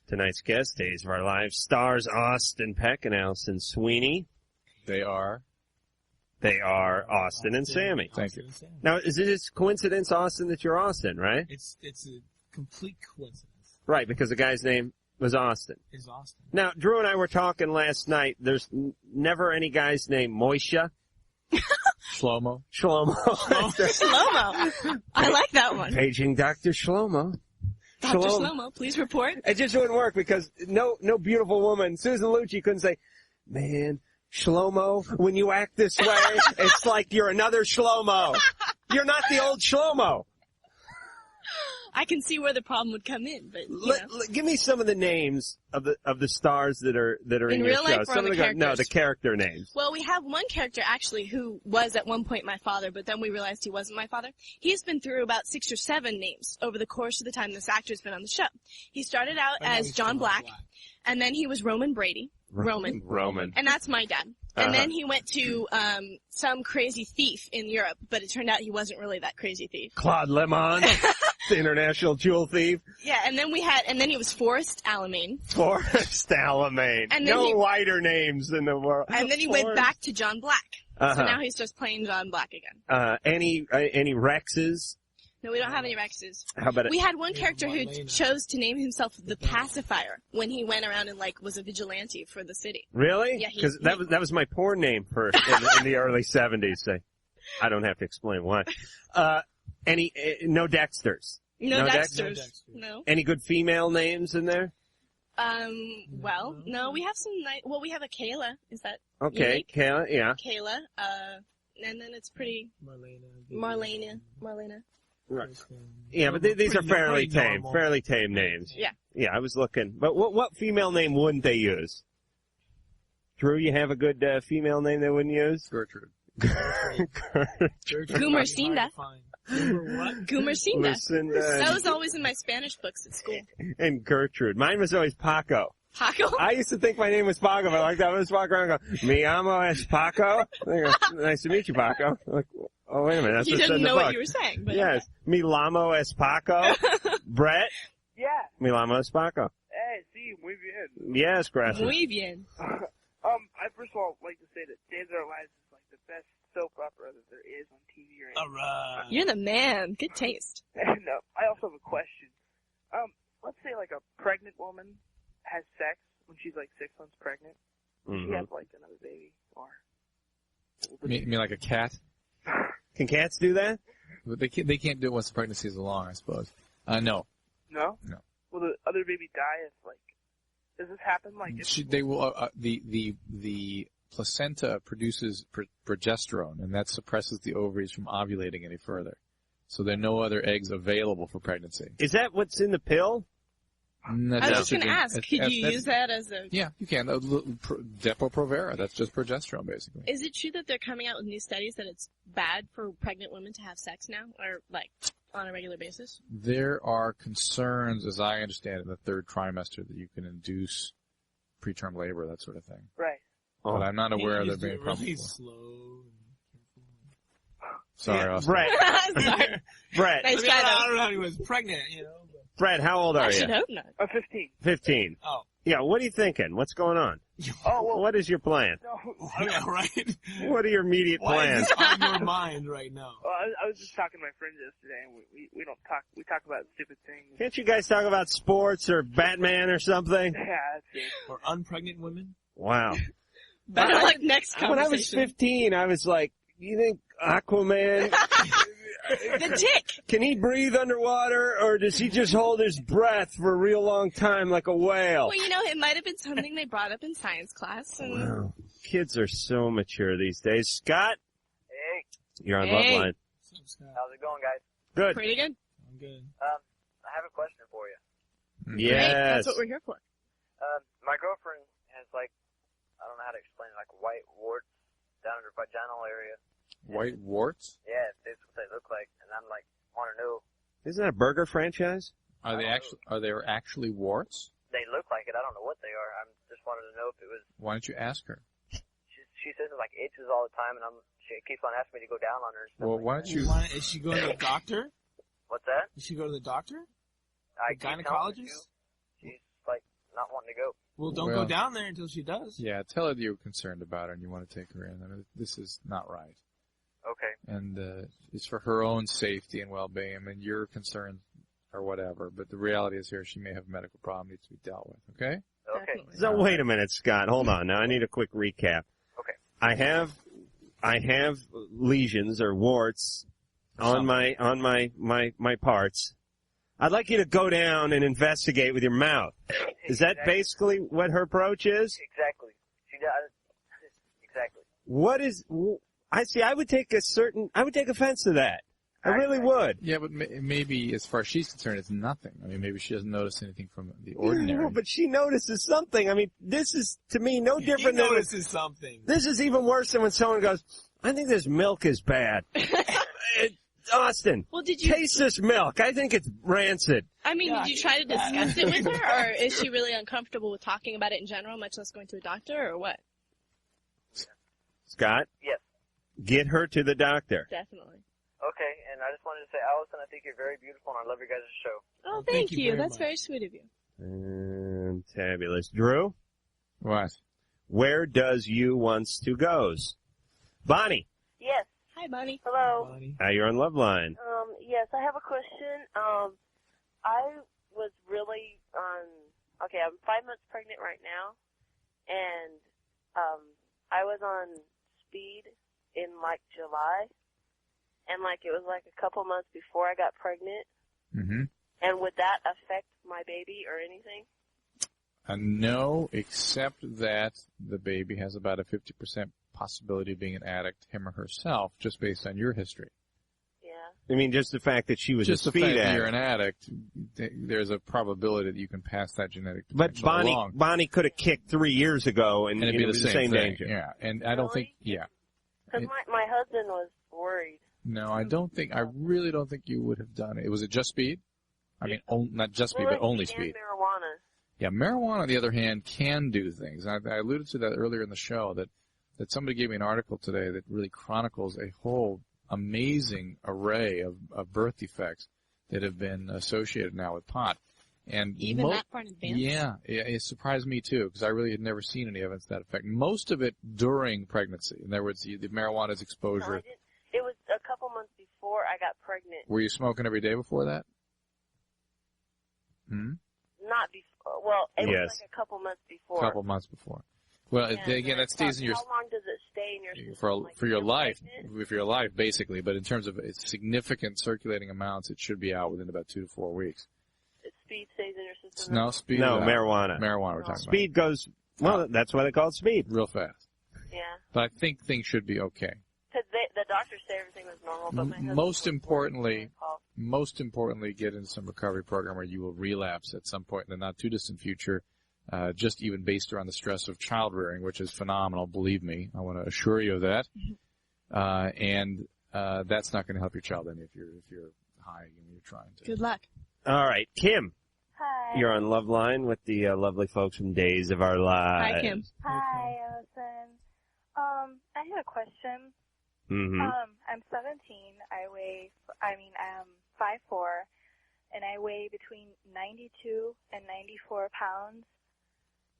Tonight's guest, Days of Our Lives, stars Austin Peck and Alison Sweeney. They are Austin and Sammy. Thank you. Now, is it a coincidence, Austin, that you're Austin, right? It's a complete coincidence. Right, because the guy's name was Austin. Is Austin. Now, Drew and I were talking last night. There's never any guys named Moisha. Shlomo. Shlomo. I like that one. Paging Dr. Shlomo. Dr. Shlomo, please report. It just wouldn't work because no beautiful woman, Susan Lucci, couldn't say, man, Shlomo, when you act this way, it's like you're another Shlomo. You're not the old Shlomo. I can see where the problem would come in, but give me some of the names of the stars that are in your real show. life or the characters? No, the character names. Well, we have one character actually who was at one point my father, but then we realized he wasn't my father. He's been through about 6 or 7 names over the course of the time this actor's been on the show. He started out as John Black, and then he was Roman Brady. Roman. And that's my dad. And then he went to some crazy thief in Europe, but it turned out he wasn't really that crazy thief. Claude Lemon, the international jewel thief. Yeah, and then he was Forrest Alamein. Forrest Alamein. And then no whiter names in the world. And then he went back to John Black. So now he's just playing John Black again. Any Rexes? No, we don't have any Rexes. How about We had one character who chose to name himself the Pacifier when he went around and was a vigilante for the city. Really? Yeah, because that was my porn name first in the early 70s. So I don't have to explain why. No Dexters. No Dexters. No. Any good female names in there? Well, no, we have some we have a Kayla. Is that okay? Unique? Kayla, yeah. Kayla, and then it's pretty Marlena. Right. Yeah, but these are fairly tame names. Yeah. Yeah, I was looking. But what female name wouldn't they use? Drew, you have a good female name they wouldn't use? Gertrude. Gumercinda. Gumercinda. That was and always in my Spanish books at school. And Gertrude. Mine was always Paco. Paco? I used to think my name was Paco, but I would just walk around and go, Mi amo es Paco. Nice to meet you, Paco. Like, oh, wait a minute. That's you what's didn't in the know book. what you were saying. But yes. Mi lamo es Paco. Brett? Yeah. Mi lamo es Paco. Hey, sí, muy bien. Yes, gracias. Muy bien. I first of all like to say that Days of Our Lives is like the best soap opera that there is on TV right now. All right. You're the man. Good taste. No, I also have a question. Let's say like a pregnant woman has sex when she's like 6 months pregnant. Mm-hmm. She has like another baby. Or You mean like a cat? Can cats do that? But they can't do it once the pregnancy is along, I suppose. No. No? No. Will the other baby die if like? Does this happen like? They will. The placenta produces progesterone, and that suppresses the ovaries from ovulating any further. So there are no other eggs available for pregnancy. Is that what's in the pill? No, I was just going to ask, could you use that as a... Yeah, you can. Depo-Provera, that's just progesterone, basically. Is it true that they're coming out with new studies that it's bad for pregnant women to have sex now? Or, like, on a regular basis? There are concerns, as I understand it, in the third trimester that you can induce preterm labor, that sort of thing. Right. But I'm not aware of there being a problem. Really slow. Sorry, Austin. Brett. Sorry. Brett. I don't know how he was pregnant, Brett, how old are I you? should hope not. I'm 15. 15. Oh. Yeah, what are you thinking? What's going on? Oh, well. What is your plan? No, Yeah, right? What are your immediate Why plans? is this on your mind right now? Well, I was just talking to my friends yesterday, and we don't talk. We talk about stupid things. Can't you guys talk about sports or Batman or something? Yeah, that's it. Or unpregnant women? Wow. Better luck next conversation. When I was 15, I was like, you think Aquaman... The tick! Can he breathe underwater, or does he just hold his breath for a real long time like a whale? Well, it might have been something they brought up in science class. And... Wow. Kids are so mature these days. Scott? Hey. You're on Hey. Loveline. How's it going, guys? Good. Pretty good. I'm good. I have a question for you. Yes. Great. That's what we're here for. My girlfriend has I don't know how to explain it, white warts down in her vaginal area. White warts? Yeah, that's what they look like, and I'm want to know. Isn't that a burger franchise? Are they actually warts? They look like it. I don't know what they are. I just wanted to know if it was. Why don't you ask her? She says it itches all the time, and she keeps on asking me to go down on her. Well, why don't you? Is she going to the doctor? What's that? Is she go to the doctor? I The gynecologist? She's not wanting to go. Well, don't go down there until she does. Yeah, tell her that you're concerned about her and you want to take her in. I mean, this is not right. Okay. And it's for her own safety and well-being. I mean, your concerns or whatever, but the reality is here she may have a medical problem needs to be dealt with. Okay. Okay. So wait a minute, Scott. Hold on. Now I need a quick recap. Okay. I have lesions or warts on my parts. I'd like you to go down and investigate with your mouth. Is that basically what her approach is? Exactly. She does. Exactly. What is? I would take offense to that. I really would. Yeah, but maybe as far as she's concerned, it's nothing. I mean, maybe she doesn't notice anything from the ordinary. No, but she notices something. I mean, this is, to me, no different He notices something. This is even worse than when someone goes, I think this milk is bad. Austin, well, did you taste this milk? I think it's rancid. I mean, did you try to discuss it with her, or is she really uncomfortable with talking about it in general, much less going to a doctor, or what? Scott? Yes. Get her to the doctor. Definitely. Okay, and I just wanted to say, Alison, I think you're very beautiful, and I love your guys' show. Oh, thank you. That's very sweet of you. Fabulous. Drew? What? Where does you wants to goes? Bonnie? Yes. Hi, Bonnie. Hello. You're on Loveline. Yes, I have a question. I was really okay, I'm 5 months pregnant right now, and I was on speed in July, and it was a couple months before I got pregnant. Mm-hmm. And would that affect my baby or anything? No, except that the baby has about a 50% possibility of being an addict, him or herself, just based on your history. Yeah. I mean, just the fact that she was just a speed the fact addict. that you're an addict, there's a probability that you can pass that genetic But potential along. Bonnie could have kicked 3 years ago, and it'd be it was the same thing. danger. Yeah, and I don't think, yeah. Because my husband was worried. No, I really don't think you would have done it. Was it just speed? I mean, not just speed, but only speed. Marijuana. Yeah, marijuana, on the other hand, can do things. I alluded to that earlier in the show, that somebody gave me an article today that really chronicles a whole amazing array of birth defects that have been associated now with pot. And even that far in advance? Yeah, it surprised me too, because I really had never seen any evidence of that effect. Most of it during pregnancy. In other words, the marijuana's exposure. No, it was a couple months before I got pregnant. Were you smoking every day before that? Not before. Well, it was like a couple months before. Well, again, that stays in your... How long does it stay in your system? For your life, for your life, basically. But in terms of significant circulating amounts, it should be out within about 2 to 4 weeks. Speed stays in your system? No, speed. No, marijuana. Marijuana we're talking about. Speed goes, well, that's why they call it speed. Real fast. Yeah. But I think things should be okay. Because the doctors say everything was normal, but my husband most importantly, get into some recovery program where you will relapse at some point in the not too distant future, just even based around the stress of child rearing, which is phenomenal. Believe me, I want to assure you of that. And that's not going to help your child any if you're high and you're trying to. Good luck. All right, Kim. Hi. You're on Loveline with the lovely folks from Days of Our Lives. Hi, Kim. Hi, Alison. I had a question. Mm-hmm. I'm 17. I'm 5'4", and I weigh between 92 and 94 pounds.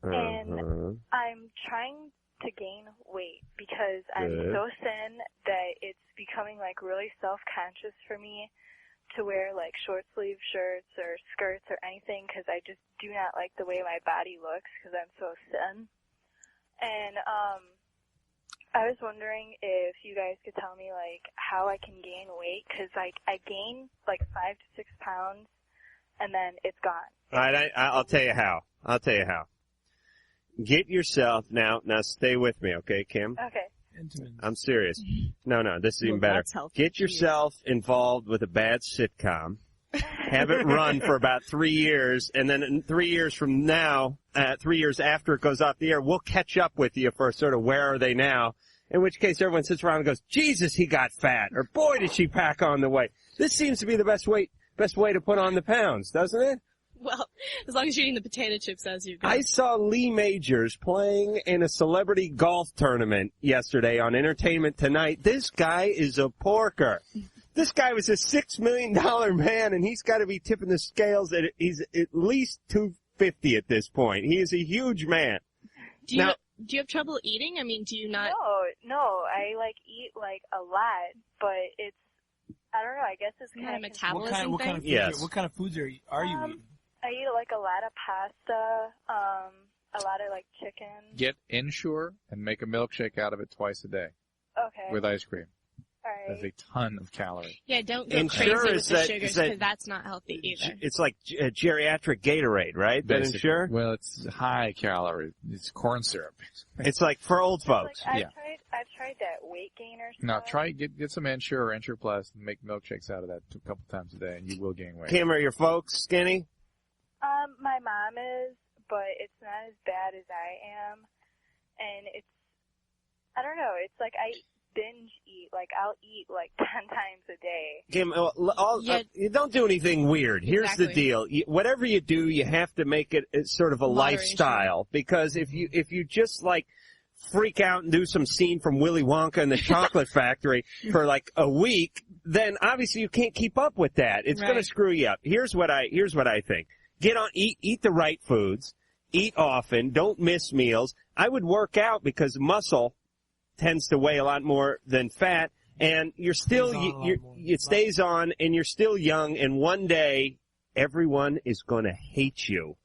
And I'm trying to gain weight because I'm so thin that it's becoming like really self-conscious for me to wear like short sleeve shirts or skirts or anything because I just do not like the way my body looks because I'm so thin. And I was wondering if you guys could tell me like how I can gain weight because like I gain like 5 to 6 pounds and then it's gone. All right, I'll tell you how. Get yourself now stay with me, okay, Kim? Okay. I'm serious. No, this is even better. Get yourself involved with a bad sitcom. Have it run for about 3 years, and then in 3 years from now, 3 years after it goes off the air, we'll catch up with you for sort of where are they now, in which case everyone sits around and goes, Jesus, he got fat, or boy, did she pack on the weight. This seems to be the best way to put on the pounds, doesn't it? Well, as long as you're eating the potato chips as you go. I saw Lee Majors playing in a celebrity golf tournament yesterday on Entertainment Tonight. This guy is a porker. This guy was a $6 million man, and he's got to be tipping the scales he's at least 250 at this point. He is a huge man. Do you have trouble eating? I mean, do you not? No, I like eat like a lot, but it's, I don't know, I guess it's kind of metabolism what kind of Yes. What kind of foods are you eating? I eat like a lot of pasta, a lot of like chicken. Get Ensure and make a milkshake out of it twice a day. Okay. With ice cream. All right. That's a ton of calories. Yeah, don't go Ensure crazy with is the that- sugars is that- because that's not healthy either. It's like geriatric Gatorade, right? That Basically. Ensure? Well, it's high calorie. It's corn syrup. It's like for old folks. I've tried that weight gainer stuff. Now try get some Ensure or Ensure Plus and make milkshakes out of that a couple times a day, and you will gain weight. Kim, are your folks skinny? My mom is, but it's not as bad as I am. And it's, I don't know, it's like I binge eat. Like, I'll eat like 10 times a day. Kim, you don't do anything weird. Here's the deal. Whatever you do, you have to make it sort of a lifestyle. Because if you just like freak out and do some scene from Willy Wonka and the Chocolate Factory for like a week, then obviously you can't keep up with that. It's going to screw you up. Here's what I think. Eat the right foods. Eat often. Don't miss meals. I would work out because muscle tends to weigh a lot more than fat, and you're still, it stays on, and you're still young, and one day, everyone is going to hate you.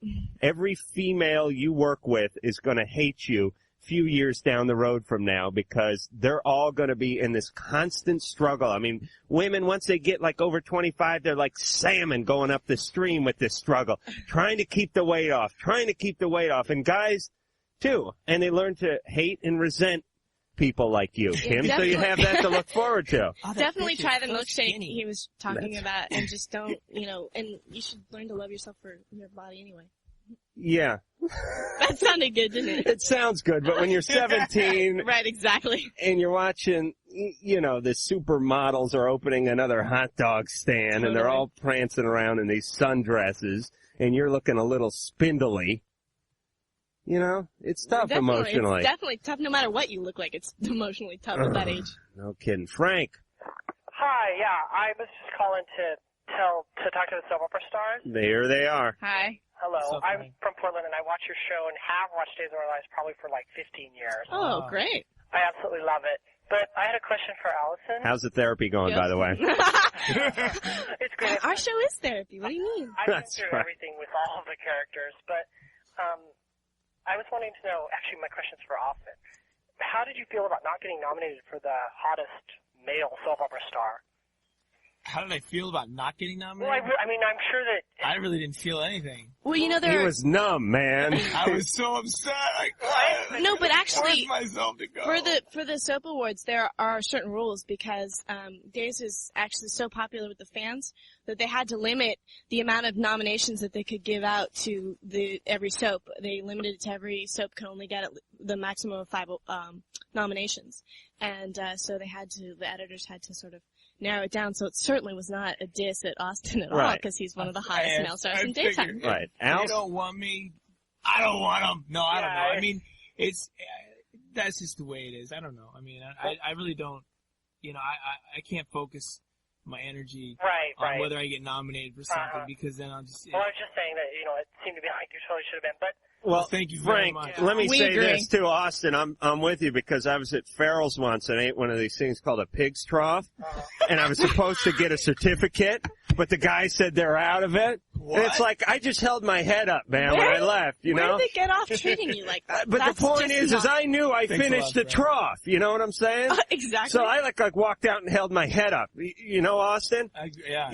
Every female you work with is going to hate you few years down the road from now because they're all going to be in this constant struggle. I mean, women, once they get like over 25, they're like salmon going up the stream with this struggle, trying to keep the weight off, and guys too. And they learn to hate and resent people like you, Kim, so you have that to look forward to. Definitely try the milkshake he was talking about, and just don't, and you should learn to love yourself for your body anyway. Yeah. That sounded good, didn't it? It sounds good, but when you're 17... Right, exactly. And you're watching, the supermodels are opening another hot dog stand, and they're all prancing around in these sundresses, and you're looking a little spindly. It's tough emotionally. It's definitely tough no matter what you look like. It's emotionally tough at that age. No kidding. Frank. Hi, yeah, I was just calling to talk to the soap opera stars. There they are. Hi. Hello, I'm from Portland, and I watch your show and have watched Days of Our Lives probably for like 15 years. Oh, great. I absolutely love it. But I had a question for Alison. How's the therapy going, by the way? It's great. Our show is therapy. What do you mean? I've been through everything with with all of the characters, but I was wanting to know, actually my question's for Austin. How did you feel about not getting nominated for the hottest male soap opera star? How did I feel about not getting nominated? Well, I mean, I'm sure that... I really didn't feel anything. Well, you know, He was numb, man. I was so upset. No, but actually, myself to go. for the soap awards, there are certain rules because Days is actually so popular with the fans that they had to limit the amount of nominations that they could give out to every soap. They limited it to every soap could only get the maximum of 5 nominations, and so the editors had to sort of narrow it down, so it certainly was not a diss at Austin at all, because he's one of the hottest male stars in daytime. Right. They don't want me. I don't want them. No, I don't know. I mean, that's just the way it is. I don't know. I mean, I really don't, I can't focus my energy on whether I get nominated for something, because then I'll just... Well, I was just saying that, it seemed to be like you totally should have been, but... Well, thank you Frank, very much. let me say this too, Austin. I'm with you because I was at Farrell's once and ate one of these things called a pig's trough, and I was supposed to get a certificate, but the guy said they're out of it. What? And it's like I just held my head up, man, when I left. Where did they get off treating you like that? But the point is I knew I finished the trough. You know what I'm saying? Exactly. So I like walked out and held my head up. You know, Austin? Yeah.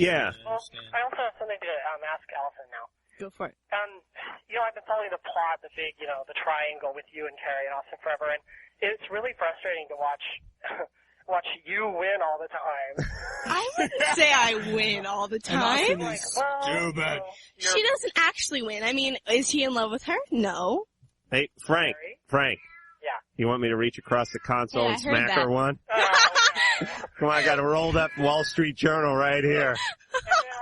Well, I also have something to ask Alison now. Go for it. I've been following the plot, the big, the triangle with you and Carrie and Austin forever, and it's really frustrating to watch you win all the time. I wouldn't say I win all the time. Stupid. She doesn't actually win. I mean, is he in love with her? No. Hey, Frank. Yeah. You want me to reach across the console and I heard smack that. her one? Come on, I got a rolled up Wall Street Journal right here. And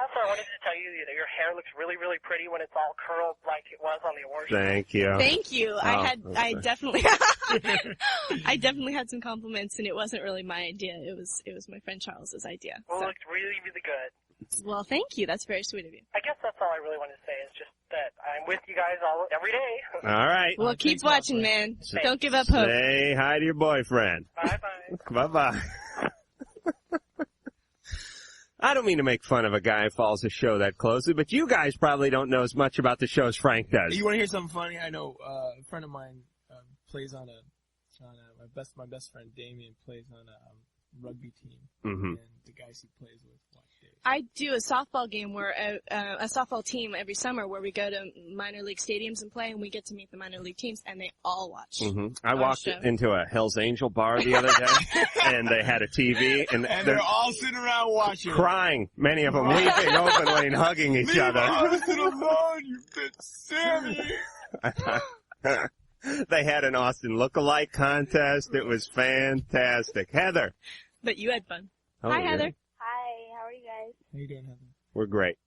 also, I wanted to tell you that your hair looks really, really pretty when it's all curled like it was on the award show. Thank you. Thank you. Oh, I definitely had some compliments, and it wasn't really my idea. It was my friend Charles's idea. Well, it looked really, really good. Well, thank you. That's very sweet of you. I guess that's all I really wanted to say is just that I'm with you guys every day. All right. Well, keep watching, man. Don't give up hope. Say hi to your boyfriend. Bye-bye. Bye-bye. I don't mean to make fun of a guy who follows the show that closely, but you guys probably don't know as much about the show as Frank does. You want to hear something funny? I know a friend of mine plays on my best friend Damien plays on a rugby team, and the guys he plays with watch Dave. I do a softball game where a softball team every summer where we go to minor league stadiums and play, and we get to meet the minor league teams, and they all watch. I walked into a Hell's Angel bar the other day, and they had a TV, and they're all sitting around watching, crying. Many of them weeping openly and hugging each other. Alison alone, you bitch, Sammy. They had an Austin look-alike contest. It was fantastic. Heather. But you had fun. Oh, Hi, yeah. Heather. Hi, how are you guys? How you doing, Heather? We're great.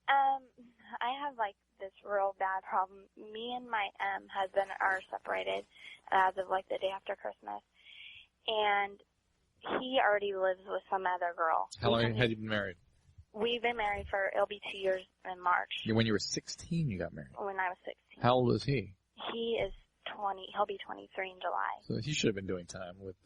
I have this real bad problem. Me and my husband are separated as of the day after Christmas, and he already lives with some other girl. How long had you been married? We've been married it'll be 2 years in March. When you were 16, you got married. When I was 16. How old is he? He is 20. He'll be 23 in July. So he should have been doing time with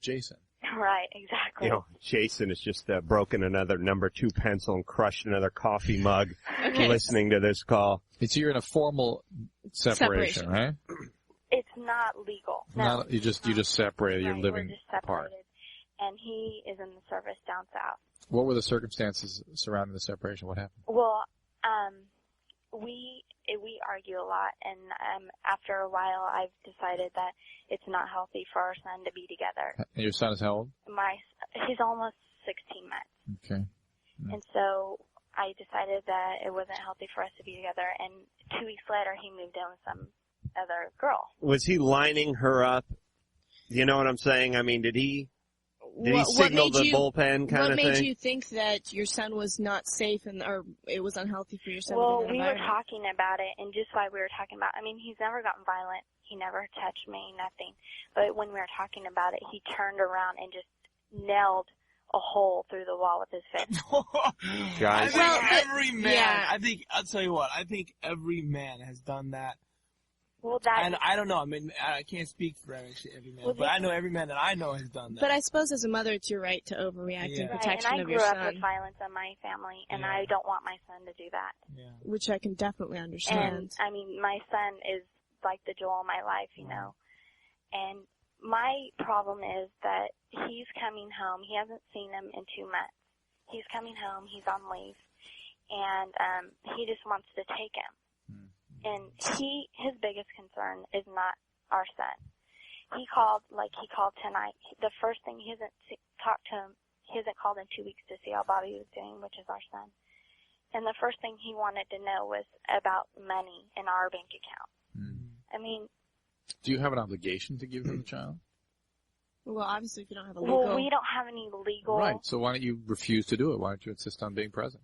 Jason. Right, exactly. Jason has just broken another number 2 pencil and crushed another coffee mug listening to this call. So you're in a formal separation, right? It's not legal. No. Not, you just separated. You're living we're just separated. apart. And he is in the service down south. What were the circumstances surrounding the separation? What happened? Well, we argue a lot, and after a while, I've decided that it's not healthy for our son to be together. And your son is how old? He's almost 16 months. Okay. And so I decided that it wasn't healthy for us to be together, and 2 weeks later, he moved in with some other girl. Was he lining her up? You know what I'm saying? I mean, did he signal the bullpen kind of thing? What made you think that your son was not safe or it was unhealthy for your son? Well, we were talking about it, and just while we were talking about he's never gotten violent. He never touched me, nothing. But when we were talking about it, he turned around and just nailed a hole through the wall with his fist. Guys. I think every man, I'll tell you what, I think every man has done that Well, that... I don't know. I mean, I can't speak for every man, but I know every man that I know has done that. But I suppose as a mother, it's your right to overreact in protection of your and I son. grew up with violence in my family, and I don't want my son to do that. Yeah. Which I can definitely understand. And, I mean, my son is like the jewel of my life, you know. And my problem is that he's coming home. He hasn't seen him in 2 months. He's coming home. He's on leave. And he just wants to take him. And his biggest concern is not our son. He called tonight. The first thing, he hasn't talked to him, he hasn't called in 2 weeks to see how Bobby was doing, which is our son. And the first thing he wanted to know was about money in our bank account. I mean... Do you have an obligation to give him the child? Well, obviously if you don't have a legal... Well, we don't have any legal... Right, so why don't you refuse to do it? Why don't you insist on being present?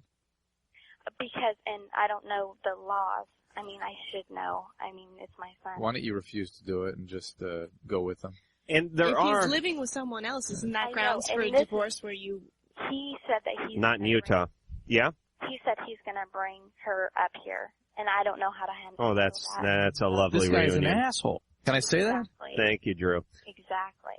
Because, and I don't know the laws. I mean, I should know. I mean, it's my son. Why don't you refuse to do it and just go with them? And if he's living with someone else, isn't that grounds for a divorce where you... He said that he's... Not in Utah. Yeah? He said he's going to bring her up here, and I don't know how to handle Oh, that's a lovely this reunion. This guy's an asshole. Can I say that? Thank you, Drew. Exactly.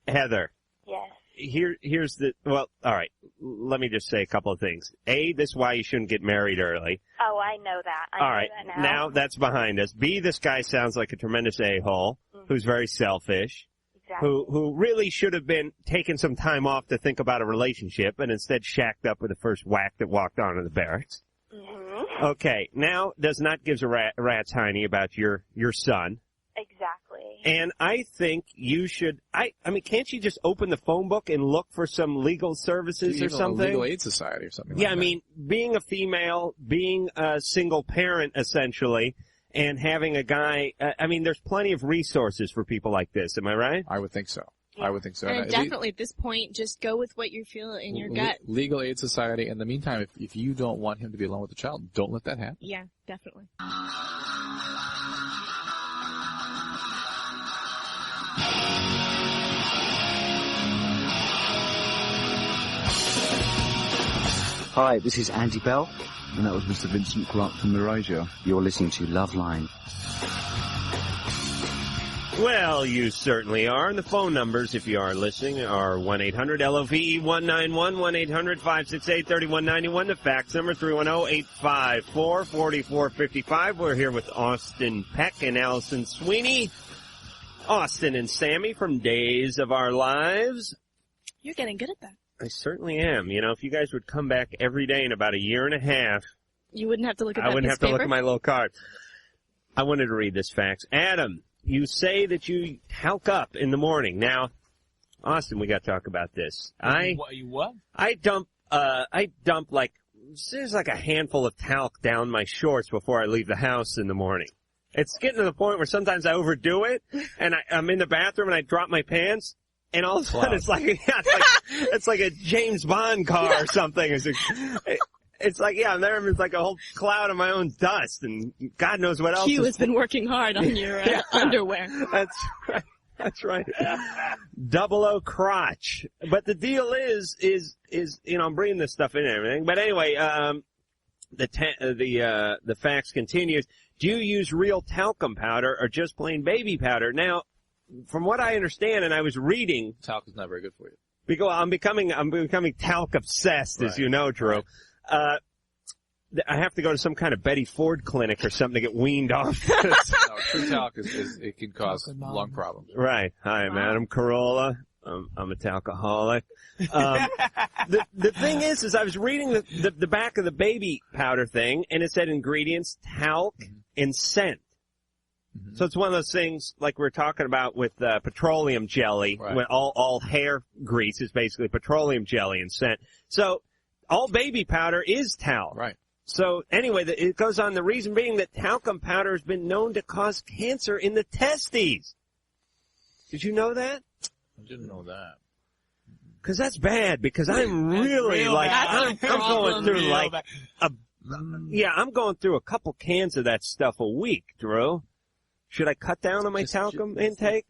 Heather. Yes. Here's the, well, all right. Let me just say a couple of things. A, this is why you shouldn't get married early. Oh, I know that. I know that now. Now that's behind us. B, this guy sounds like a tremendous a-hole who's very selfish. Exactly. Who really should have been taking some time off to think about a relationship and instead shacked up with the first whack that walked onto the barracks. Mm-hmm. Okay, now does not give a rat's hiney about your son. Exactly. And I think you should, I mean, can't you just open the phone book and look for some legal services or something? A legal aid society or something Yeah, like I mean, being a female, being a single parent, essentially, and having a guy, I mean, there's plenty of resources for people like this. Am I right? I would think so. I would think so. And definitely at this point, just go with what you feel in your gut. Legal aid society. In the meantime, if you don't want him to be alone with the child, don't let that happen. Yeah, definitely. Hi, this is Andy Bell, and that was Mr. Vincent Clark from Miraja. You're listening to Loveline. Well, you certainly are. And the phone numbers, if you are listening, are 1-800-LOVE-191, 1-800-568-3191. The fax number, 310-854-4455. We're here with Austin Peck and Alison Sweeney. Austin and Sammy from Days of Our Lives. You're getting good at that. I certainly am. You know, if you guys would come back every day in about a year and a half, you wouldn't have to look at that I wouldn't have to look paper? at my little card. I wanted to read this fax. Adam, you say that you talc up in the morning. Now, Austin, we got to talk about this. You what? I dump like, there's like a handful of talc down my shorts before I leave the house in the morning. It's getting to the point where sometimes I overdo it, and I'm in the bathroom and I drop my pants, and all of a sudden it's like a James Bond car or something. It's like, yeah, there's like a whole cloud of my own dust, and God knows what else. Q has been working hard on your underwear. That's right. That's right. 00 crotch. But the deal is, you know, I'm bringing this stuff in and everything. But anyway, the fax continues. Do you use real talcum powder or just plain baby powder? Now, from what I understand, and I was reading, talc is not very good for you. Because I'm becoming talc obsessed, as you know, Drew. Right. I have to go to some kind of Betty Ford clinic or something to get weaned off. No, true talc it can cause lung problems. Right. Hi, I'm Adam Carolla. I'm a talcaholic. The thing is I was reading the back of the baby powder thing, and it said ingredients, talc, and scent. Mm-hmm. So it's one of those things like we were talking about with petroleum jelly, when all hair grease is basically petroleum jelly and scent. So all baby powder is talc. Right. So anyway, it goes on, the reason being that talcum powder has been known to cause cancer in the testes. Did you know that? I didn't know that. Because that's bad, because I'm really like, I'm going through like I'm going through a couple cans of that stuff a week, Drew. Should I cut down on my talcum intake?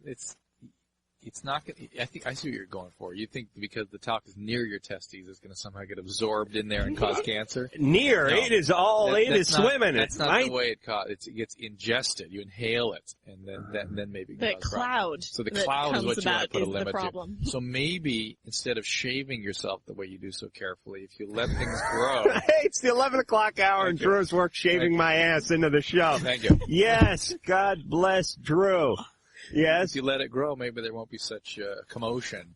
it's not going to, I think I see what you're going for. You think because the talc is near your testes, it's going to somehow get absorbed in there and cause cancer? Near. No. It is all, it is swimming. That's not the way it gets ingested. You inhale it, and then maybe the cloud. So the cloud is what you want to put a limit problem. to. So maybe instead of shaving yourself the way you do so carefully, if you let things grow. Hey, it's the 11 o'clock hour, and Drew's work shaving my ass into the show. Thank you. Yes, God bless Drew. Yes. If you let it grow, maybe there won't be such commotion.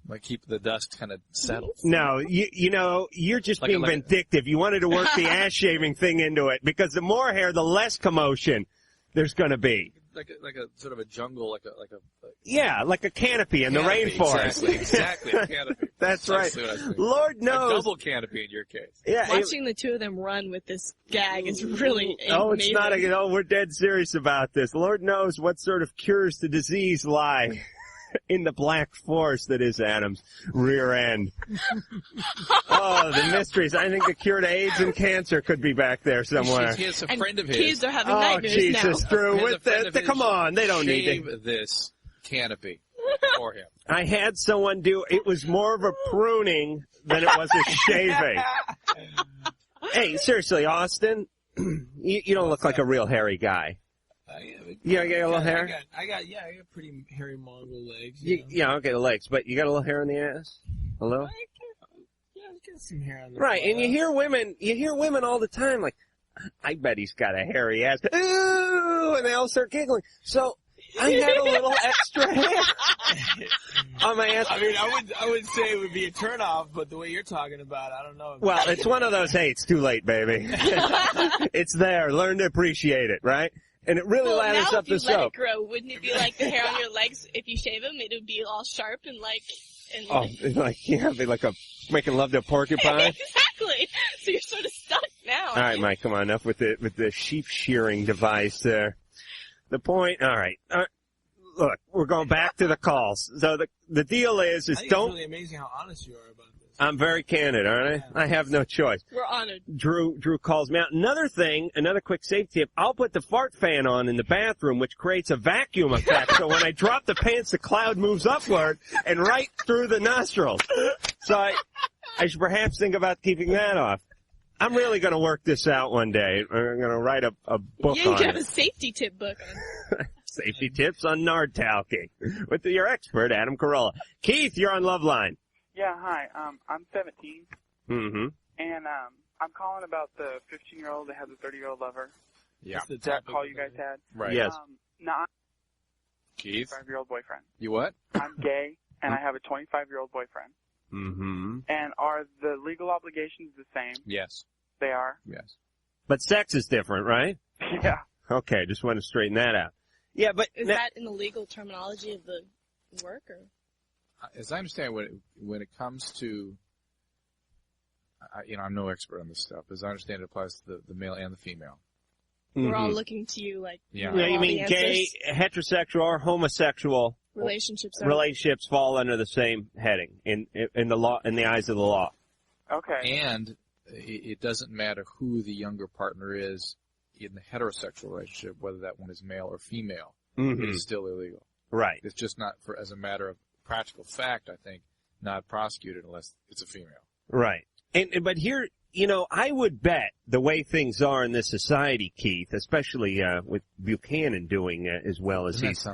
Might keep the dust kind of settled. No, you know, you're just being vindictive. You wanted to work the ass shaving thing into it, because the more hair, the less commotion there's going to be. Like a sort of a jungle, like a canopy in the rainforest. Exactly, a canopy. That's right. Lord knows. A double canopy in your case. Yeah. Watching the two of them run with this gag is really it's not we're dead serious about this. Lord knows what sort of cures to disease lie in the black forest that is Adam's rear end. Oh, the mysteries. I think the cure to AIDS and cancer could be back there somewhere. He has a friend of his. Kids are having nightmares Jesus, now. Drew, come on, they don't need shave this canopy for him. I had someone do, it was more of a pruning than it was a shaving. Hey, seriously, Austin, you don't look like a real hairy guy. You got a little hair? I got pretty hairy Mongol legs. Okay, the legs, but you got a little hair in the ass? A little? I got some hair on the right, and you hear women all the time like, I bet he's got a hairy ass. Ooh, and they all start giggling. So, I had a little extra hair on my ass. I mean, I would say it would be a turnoff, but the way you're talking about it, I don't know. Well, it's one of those, hey, it's too late, baby. It's there. Learn to appreciate it, right? And it really ladders up the soap. Now if you let it grow, wouldn't it be like the hair on your legs? If you shave them, it would be all sharp and like... be like making love to a porcupine. Exactly. So you're sort of stuck now. All right, Mike, come on, enough with the sheep shearing device there. The point, all right. Look, we're going back to the calls. So the deal is I think don't... It's really amazing how honest you are about this. I'm very candid, aren't I? I have no choice. We're honored. Drew calls me out. Another quick safety tip. I'll put the fart fan on in the bathroom, which creates a vacuum effect. So when I drop the pants, the cloud moves upward and right through the nostrils. So I should perhaps think about keeping that off. I'm really going to work this out one day. I'm going to write a book you on have it. a safety tip book on. Safety tips on nard talking with your expert, Adam Carolla. Keith, you're on Loveline. Yeah, hi. I'm 17. Mm-hmm. And I'm calling about the 15-year-old that has a 30-year-old lover. Yeah. That call you guys had. Right. Yes. I'm Keith? a 25-year-old boyfriend. You what? I'm gay, and I have a 25-year-old boyfriend. Mm-hmm. And are the legal obligations the same? Yes. They are? Yes. But sex is different, right? Yeah. Okay, just want to straighten that out. Yeah, but... Is that in the legal terminology of the work, or...? As I understand, when it comes to, I'm no expert on this stuff. As I understand, it applies to the male and the female. We're all looking to you, like, you mean gay, heterosexual, or homosexual relationships fall under the same heading in the law, in the eyes of the law. Okay. And it doesn't matter who the younger partner is in the heterosexual relationship, whether that one is male or female. Mm-hmm. It is still illegal. Right. It's just not as a matter of practical fact, I think, not prosecuted unless it's a female. Right. But here, I would bet the way things are in this society, Keith, especially with Buchanan doing as well as he's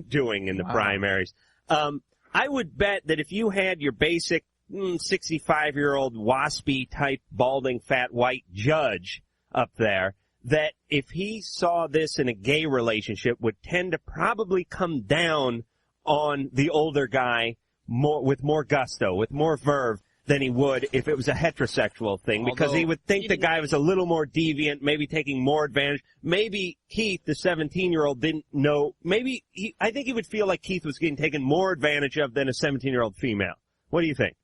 doing in the primaries, I would bet that if you had your basic 65-year-old waspy type balding fat white judge up there, that if he saw this in a gay relationship would tend to probably come down on the older guy with more gusto, with more verve than he would if it was a heterosexual thing, because he would think the guy was a little more deviant, maybe taking more advantage. Maybe Keith, the 17-year-old, didn't know. I think he would feel like Keith was getting taken more advantage of than a 17-year-old female. What do you think?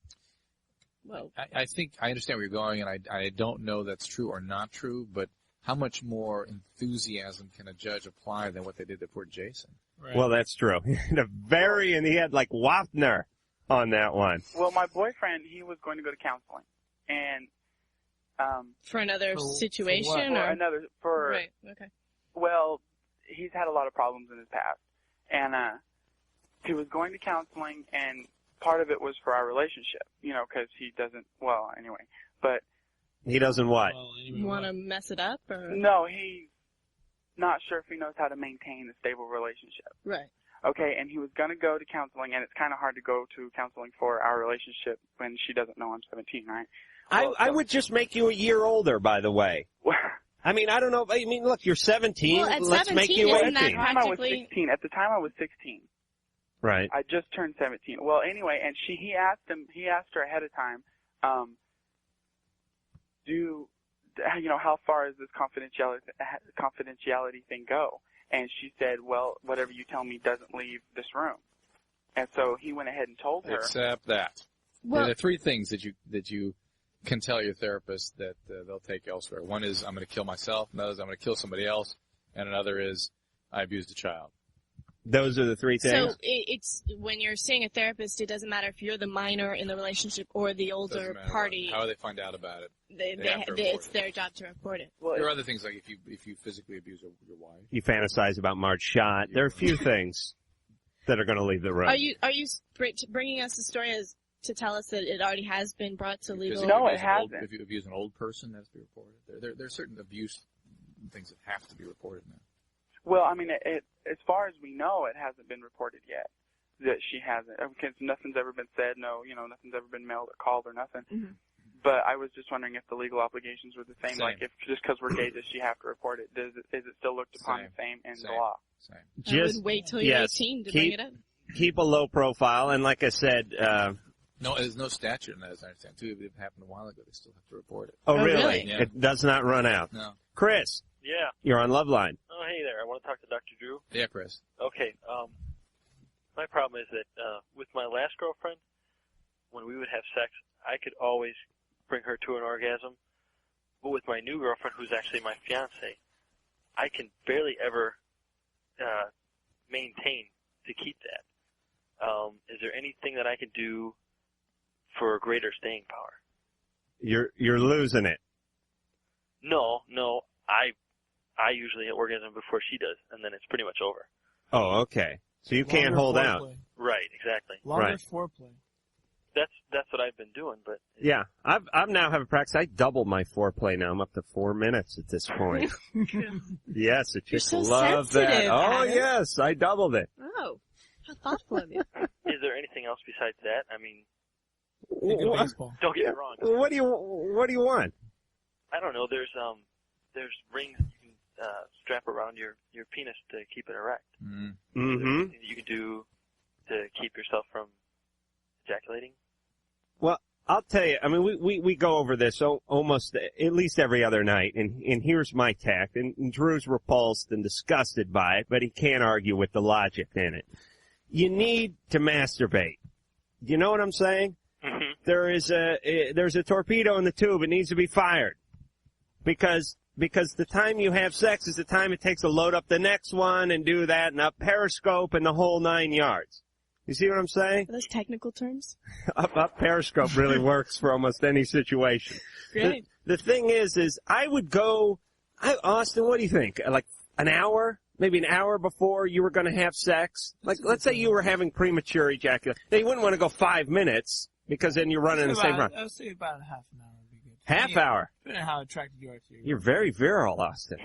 Well, I think I understand where you're going, and I don't know that's true or not true, but how much more enthusiasm can a judge apply than what they did to poor Jason? Right. Well, that's true. And he had like Wapner on that one. Well, my boyfriend, he was going to go to counseling, and for another situation, right? Okay. Well, he's had a lot of problems in his past, he was going to counseling, and part of it was for our relationship, because he doesn't, well, anyway, but... He doesn't what? You want to mess it up, or? No, he's not sure if he knows how to maintain a stable relationship. Right. Okay, and he was going to go to counseling, and it's kind of hard to go to counseling for our relationship when she doesn't know I'm 17, right? Well, I would just make you a year older, by the way. I mean, I don't know. I mean, look, you're 17. Well, at Let's 17, make you isn't that 18. At the time I was 16. Right. I just turned 17. Well, anyway, and he asked her ahead of time, how far does this confidentiality thing go? And she said, well, whatever you tell me doesn't leave this room. And so he went ahead and told her. Except that. Well, there are three things that you can tell your therapist that they'll take elsewhere. One is, I'm going to kill myself. Another is, I'm going to kill somebody else. And another is, I abused a child. Those are the three things? So it's when you're seeing a therapist, it doesn't matter if you're the minor in the relationship or the older party. How do they find out about it? It's their job to report it. Well, there are other things, like if you physically abuse your wife. You fantasize about Marge Schott. There are a few things that are going to leave the room. Are you bringing us the story as to tell us that it already has been brought to legal? No, it hasn't. If you abuse an old person, that has to be reported. There are certain abuse things that have to be reported now. Well, I mean, as far as we know, it hasn't been reported yet that she hasn't, because nothing's ever been said. No, nothing's ever been mailed or called or nothing. Mm-hmm. But I was just wondering if the legal obligations were the same. Like, if just because we're gay, does she have to report it? Is it still looked upon the same in the law? I would wait till you're 18 to bring it up. Keep a low profile, and like I said, no, there's no statute in that, as I understand. Too, if it happened a while ago, they still have to report it. Oh, really? Yeah. It does not run out. No. Chris. Yeah. You're on Loveline. Oh, hey there. I want to talk to Dr. Drew. Yeah, Chris. Okay. My problem is that with my last girlfriend, when we would have sex, I could always bring her to an orgasm. But with my new girlfriend, who's actually my fiance, I can barely ever maintain to keep that. Is there anything that I can do for greater staying power? You're losing it. No. I usually orgasm before she does, and then it's pretty much over. Oh, okay. So you can't hold out. Right, exactly. Longer foreplay. That's what I've been doing, but yeah, I've now have a practice. I doubled my foreplay now. I'm up to 4 minutes at this point. Yes, the chicks love that. Oh, yes, I doubled it. Oh, how thoughtful of you. Is there anything else besides that? I mean, don't get me wrong. What do you want? I don't know. There's rings you can strap around your penis to keep it erect. Mm-hmm. Is there anything that you can do to keep yourself from ejaculating? Well, I'll tell you. I mean, we go over this almost at least every other night, and here's my tact. And Drew's repulsed and disgusted by it, but he can't argue with the logic in it. You need to masturbate. You know what I'm saying? Mm-hmm. There's a torpedo in the tube. It needs to be fired. Because the time you have sex is the time it takes to load up the next one and do that and up Periscope and the whole 9 yards. You see what I'm saying? Are those technical terms? Up Periscope really works for almost any situation. Great. The thing is I would go, Austin, what do you think? Like an hour? Maybe an hour before you were going to have sex? Like, let's say you were having premature ejaculation. Now, you wouldn't want to go 5 minutes because then you're running the same run. I would say about half an hour would be good. Half hour? Depending on how attracted you are to your You're very virile, Austin.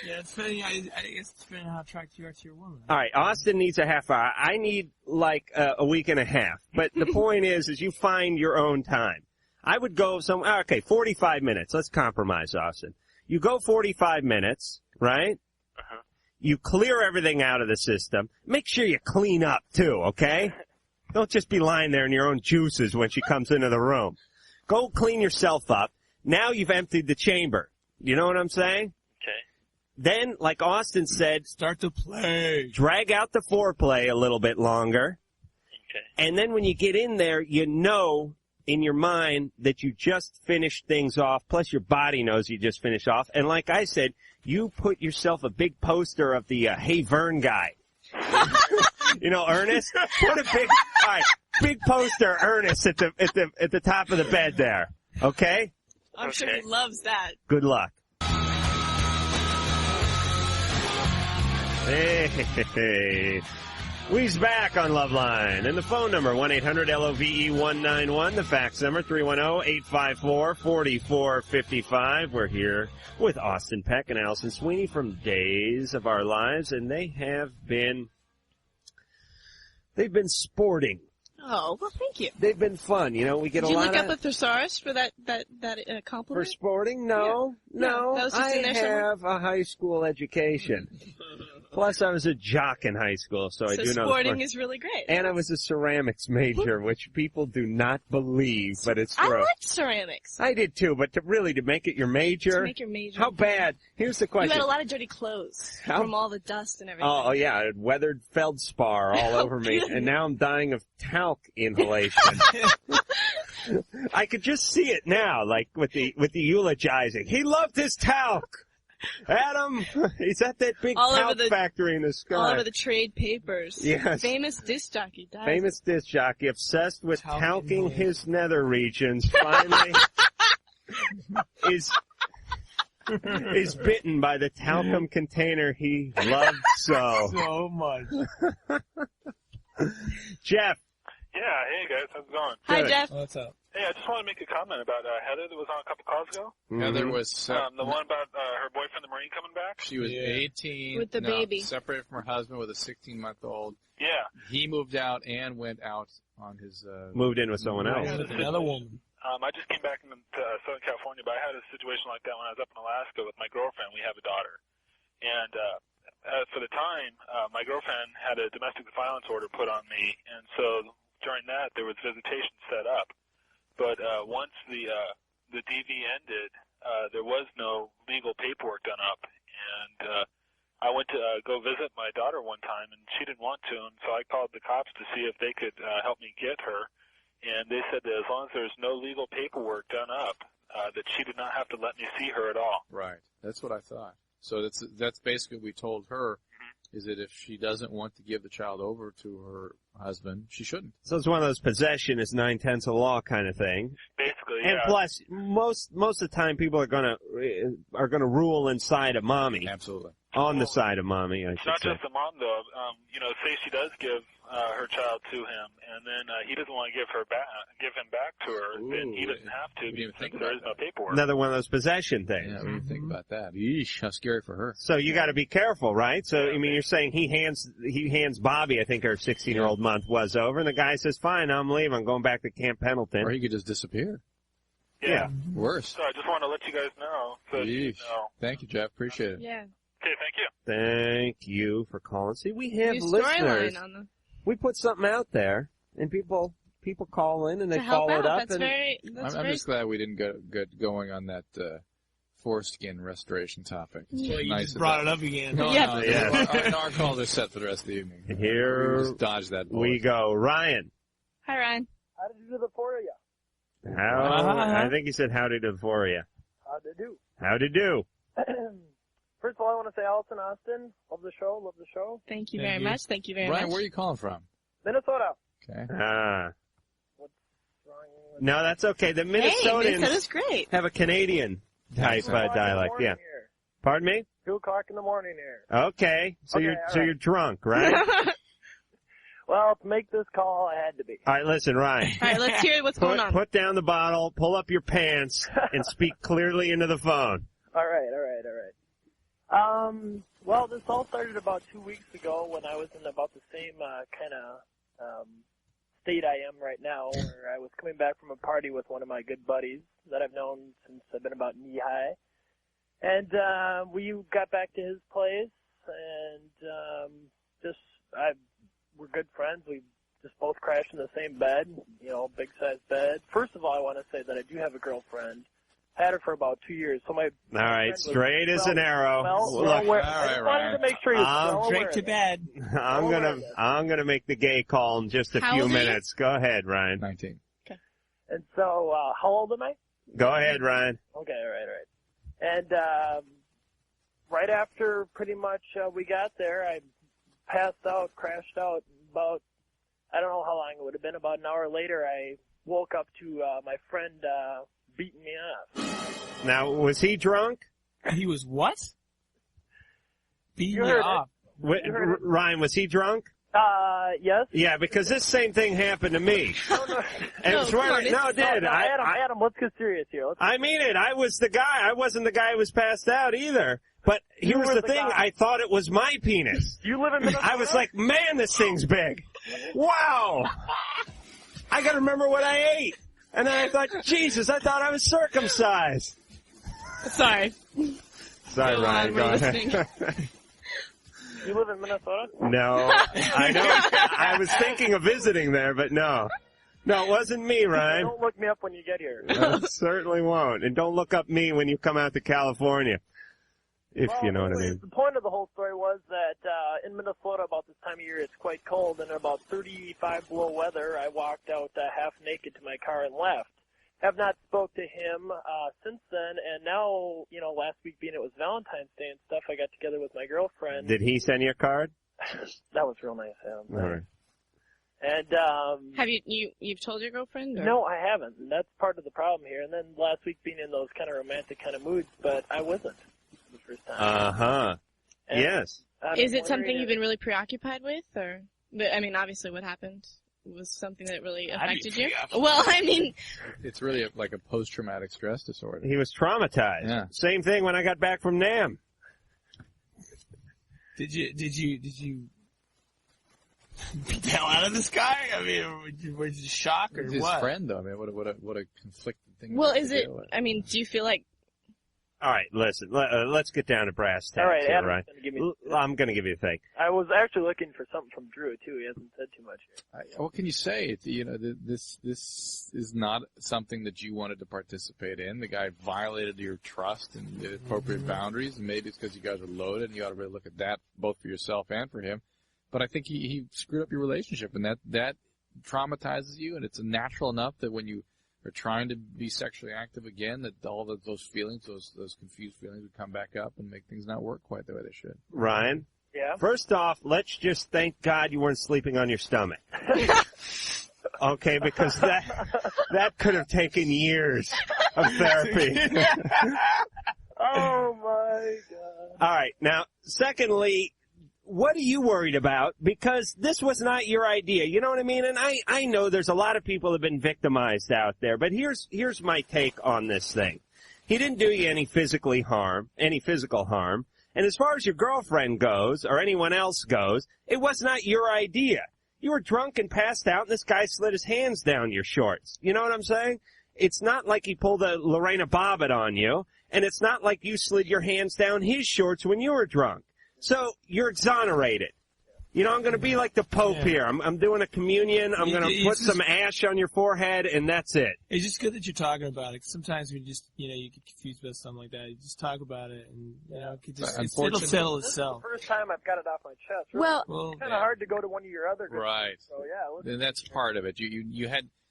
Yeah, I guess depending on how attracted you are to your woman. All right, Austin needs a half hour. I need like a week and a half. But the point is you find your own time. I would go 45 minutes. Let's compromise, Austin. You go 45 minutes, right? Uh-huh. You clear everything out of the system. Make sure you clean up too, okay? Don't just be lying there in your own juices when she comes into the room. Go clean yourself up. Now you've emptied the chamber. You know what I'm saying? Okay. Then, like Austin said, start to play. Drag out the foreplay a little bit longer. Okay. And then when you get in there, you know in your mind that you just finished things off, plus your body knows you just finished off. And like I said, you put yourself a big poster of the Hey Vern guy. You know, Ernest? Put a big poster of Ernest at the top of the bed there. Okay? I'm sure he loves that. Good luck. Hey. We's back on Loveline. And the phone number, 1-800-LOVE-191. The fax number, 310-854-4455. We're here with Austin Peck and Alison Sweeney from Days of Our Lives, and they've been sporting. Oh, well, thank you. They've been fun. You know, we get Did a you lot look of... up a thesaurus for that compliment? For sporting? No. No, that was just I in there somewhere? have a high school education. Plus, I was a jock in high school, so I do know. So sporting is really great. And I was a ceramics major, which people do not believe, but it's true. I liked ceramics. I did too, but to make it your major? To make your major. How bad? Here's the question. You had a lot of dirty clothes from all the dust and everything. Oh, yeah, I had weathered feldspar all over me, and now I'm dying of talc inhalation. I could just see it now, like with the eulogizing. He loved his talc. Adam, he's at that big talc factory in the sky. All over the trade papers. Yes. Famous disc jockey died. Famous disc jockey, obsessed with talking his nether regions, finally is bitten by the talcum container he loved so. So much. Jeff. Yeah, hey guys, how's it going? Hi, Jeff. What's up? Hey, I just want to make a comment about Heather that was on a couple calls ago. Heather was the one about her boyfriend, the Marine, coming back. She was 18 with the baby, separated from her husband with a 16-month-old. Yeah. He moved out and went out on his. Moved in with someone else. With another woman. I just came back into Southern California, but I had a situation like that when I was up in Alaska with my girlfriend. We have a daughter, and for the time, my girlfriend had a domestic violence order put on me, and so during that there was visitation set up. But once the DV ended, there was no legal paperwork done up, and I went to go visit my daughter one time, and she didn't want to, and so I called the cops to see if they could help me get her, and they said that as long as there's no legal paperwork done up, that she did not have to let me see her at all. Right. That's what I thought. So that's basically what we told her, is that if she doesn't want to give the child over to her husband, she shouldn't. So it's one of those possession is 9/10 of the law kind of thing. Basically, and yeah. plus, most of the time, people are gonna rule inside of mommy. Absolutely. On the side of mommy, I should Not say. just the mom, though. Say she does give her child to him, and then he doesn't want to give him back to her, then he doesn't have to because there is no paperwork. Another one of those possession things. Yeah, what do you think about that? Yeesh, how scary for her. So you got to be careful, right? So I mean, you're saying he hands Bobby, I think her 16-year-old month was over, and the guy says, "Fine, I'm leaving. I'm going back to Camp Pendleton." Or he could just disappear. Yeah. Worse. So I just want to let you guys know. So you know. Thank you, Jeff. Appreciate it. Yeah. Okay, thank you. Thank you for calling. See, we have New listeners. storyline on the... We put something out there, and people call in and they follow it up. I'm just glad we didn't get going on that foreskin restoration topic. Well, you just brought it up again. No, Yeah. our calls are set for the rest of the evening. Here we just dodge that bullet. we go. Ryan. Hi, Ryan. How did you do the four of you? I think he said howdy to the four of you. How'd they do? Howdy do. First of all, I want to say, Alison, Austin, love the show. Thank you very much. Thank you very much. Ryan, where are you calling from? Minnesota. Okay. No, that's okay. The Minnesota's great. have a Canadian type dialect. Yeah. Here. Pardon me? 2:00 in the morning here. Okay. So Okay, you're drunk, right? Well, to make this call, I had to be. All right, listen, Ryan. All right, let's hear what's going on. Put down the bottle, pull up your pants, and speak clearly into the phone. All right. Well, this all started about 2 weeks ago when I was in about the same kind of state I am right now, where I was coming back from a party with one of my good buddies that I've known since I've been about knee high. And we got back to his place, and we're good friends. We just both crashed in the same bed, big size bed. First of all, I want to say that I do have a girlfriend. Had her for about 2 years. So my all right, straight as an arrow. I wanted to make sure you straight to bed. I'm gonna make the gay call in just a few minutes. Go ahead, Ryan. 19. Okay. And so, how old am I? Go ahead, Ryan. Okay, all right. And right after pretty much we got there, I passed out, crashed out. About I don't know how long it would have been. About an hour later, I woke up to my friend beating me up. Now, was he drunk? He was what? Beating you heard up. Ryan, was he drunk? Yes. Yeah, because this same thing happened to me. No, it did. Adam, let's get serious here. I mean it. I was the guy. I wasn't the guy who was passed out either. But here was the thing. guy. I thought it was my penis. You live in Minnesota? I was like, man, this thing's big. Wow. I got to remember what I ate. And then I thought, Jesus, I thought I was circumcised. Sorry. Sorry, Ryan. Go ahead. You live in Minnesota? No, I don't. I was thinking of visiting there, but no. No, it wasn't me, Ryan. Don't look me up when you get here. I certainly won't. And don't look up me when you come out to California. If you know what I mean. The point of the whole story was that in Minnesota about this time of year it's quite cold, and about 35 below weather I walked out half naked to my car and left. Have not spoke to him since then, and now, last week being it was Valentine's Day and stuff, I got together with my girlfriend. Did he send you a card? That was real nice of him. All right. And have you've told your girlfriend? Or? No, I haven't. And that's part of the problem here. And then last week being in those kind of romantic kind of moods, but I wasn't the first time. Uh-huh. And yes. Is it something you've been really preoccupied with, or? I mean, obviously, what happened was something that really affected you. Well, I mean, it's really like a post-traumatic stress disorder. He was traumatized. Yeah. Same thing when I got back from NAMM. Did you beat the hell out of this guy? I mean, was it shock or He's his what? friend, though. I mean, what a conflicted thing. Well, to is it? deal with. I mean, do you feel like? All right, listen. Let's get down to brass tacks. All right, here, Adam's Ryan. gonna give me I'm going to give you a thing. I was actually looking for something from Drew too. He hasn't said too much here. What can you say? This is not something that you wanted to participate in. The guy violated your trust and the appropriate boundaries, and maybe it's because you guys are loaded, and you ought to really look at that both for yourself and for him. But I think he screwed up your relationship, and that traumatizes you, and it's natural enough that when you are trying to be sexually active again, that all those feelings, those confused feelings would come back up and make things not work quite the way they should. Ryan? Yeah? First off, let's just thank God you weren't sleeping on your stomach. Okay, because that could have taken years of therapy. Oh my God. All right. Now, secondly, what are you worried about? Because this was not your idea. You know what I mean? And I know there's a lot of people that have been victimized out there, but here's my take on this thing. He didn't do you any physical harm. And as far as your girlfriend goes, or anyone else goes, it was not your idea. You were drunk and passed out, and this guy slid his hands down your shorts. You know what I'm saying? It's not like he pulled a Lorena Bobbitt on you, and it's not like you slid your hands down his shorts when you were drunk. So you're exonerated. You know, I'm going to be like the Pope here. I'm doing a communion. I'm going to put some ash on your forehead, and that's it. It's just good that you're talking about it. Sometimes we just, you get confused about something like that. You just talk about it, and it'll settle itself. This is the first time I've got it off my chest. Well, it's kind of hard to go to one of your other groups. Right. So yeah. And that's part of it.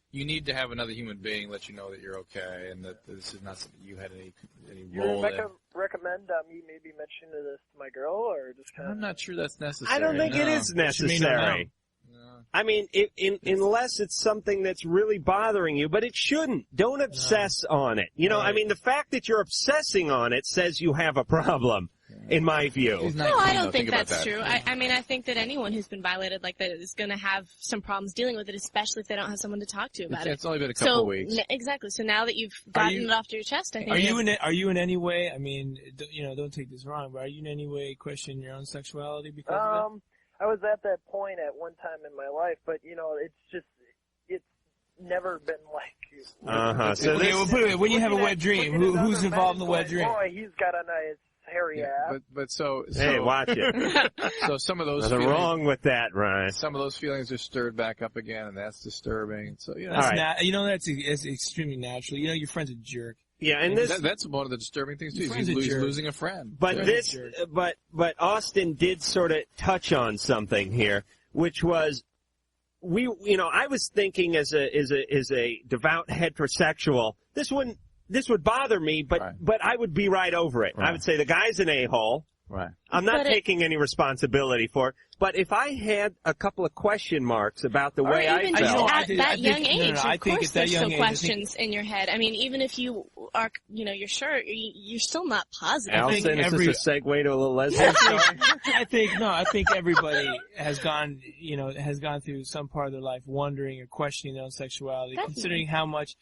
You need to have another human being let you know that you're okay, and that this is not something you had any role in. Recommend you maybe mention this to my girl, or just kind of? I'm not sure that's necessary. I don't think it is necessary. No. I mean, unless it's something that's really bothering you, but it shouldn't. Don't obsess on it. You know, I mean, the fact that you're obsessing on it says you have a problem, in my view. No, I don't think that's true. I mean, I think that anyone who's been violated like that is going to have some problems dealing with it, especially if they don't have someone to talk to about it. It's only been a couple of weeks. Exactly. So now that you've gotten it off to your chest, I think. Are you in any way? I mean, don't take this wrong, but are you in any way questioning your own sexuality because of it? I was at that point at one time in my life, but it's never been like. So put it away. When you have a wet dream, who's involved in the wet dream? Boy, he's got a nice hairy ass. But so hey, watch it. So some of those nothing wrong with that, Ryan. Some of those feelings are stirred back up again, and that's disturbing. So that's extremely natural. Your friend's a jerk. Yeah, and that's one of the disturbing things too. He's losing a friend. But but Austin did sort of touch on something here, which was I was thinking as a devout heterosexual, this would bother me, but I would be right over it. Right. I would say the guy's an a-hole. Right. I'm not taking any responsibility for it. But if I had a couple of question marks about the way I felt, at that young age, of course, there's young still age, questions in your head. I mean, even if you are, you're sure, you're still not positive. Alison, is this a segue to a little lesbian story? I think everybody has gone through some part of their life wondering or questioning their own sexuality, considering how much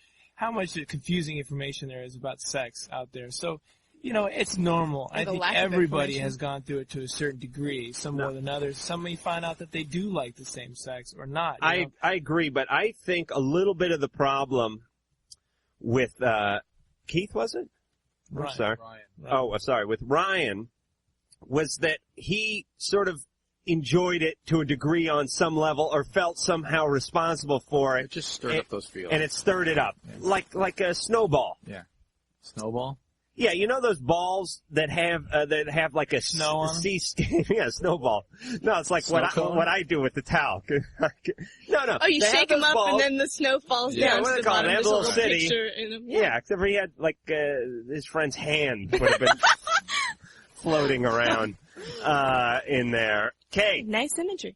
confusing information there is about sex out there. So, it's normal. I think everybody has gone through it to a certain degree, some more than others. Some may find out that they do like the same sex or not. I agree, but I think a little bit of the problem with Keith, was it? Ryan. I'm sorry. Ryan. Oh, sorry. With Ryan, was that he sort of enjoyed it to a degree on some level or felt somehow responsible for it. It just stirred up those feelings. And it stirred it up. Yeah. Like a snowball. Yeah. Snowball? Yeah, you know those balls that have like a snow on sea skin? Yeah, snowball. No, it's like what I do with the towel. No. Oh, you shake them up and then the snow falls down to the bottom. They have a little city. Picture in them. Yeah, except for he had like his friend's hand would have been floating around in there. Kay. Nice imagery.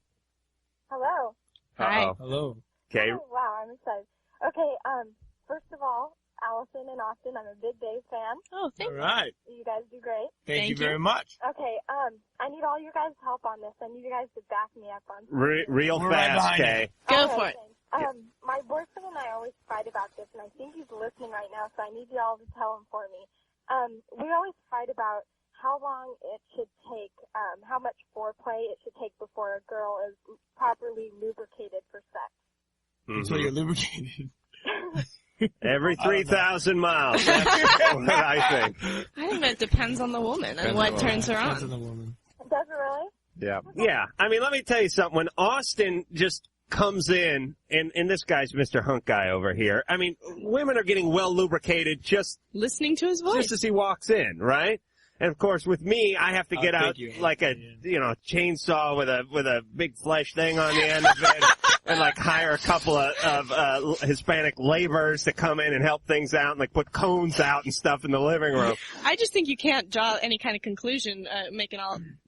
Hello. Hi. Hello. Okay. Oh, wow, I'm excited. Okay, first of all, Alison and Austin, I'm a big Dave fan. Oh, thank you. All right. You guys do great. Thank you very much. Okay, I need all your guys' help on this. I need you guys to back me up on Real fast, Kay. Go for it. My boyfriend and I always fight about this, and I think he's listening right now, so I need y'all to tell him for me. We always fight about how long it should take, how much foreplay it should take before a girl is properly lubricated for sex. So you're lubricated. Every 3,000 miles. That's what I think. I think that depends on the woman and what turns her on. Depends on the woman. Does it really? Yeah. Yeah. I mean, let me tell you something. When Austin just comes in, and this guy's Mr. Hunk Guy over here, I mean, women are getting well lubricated just listening to his voice. Just as he walks in, right? And of course, with me, I have to get out like a, chainsaw with a big flesh thing on the end of it, and like hire a couple of Hispanic laborers to come in and help things out, and like put cones out and stuff in the living room. I just think you can't draw any kind of conclusion,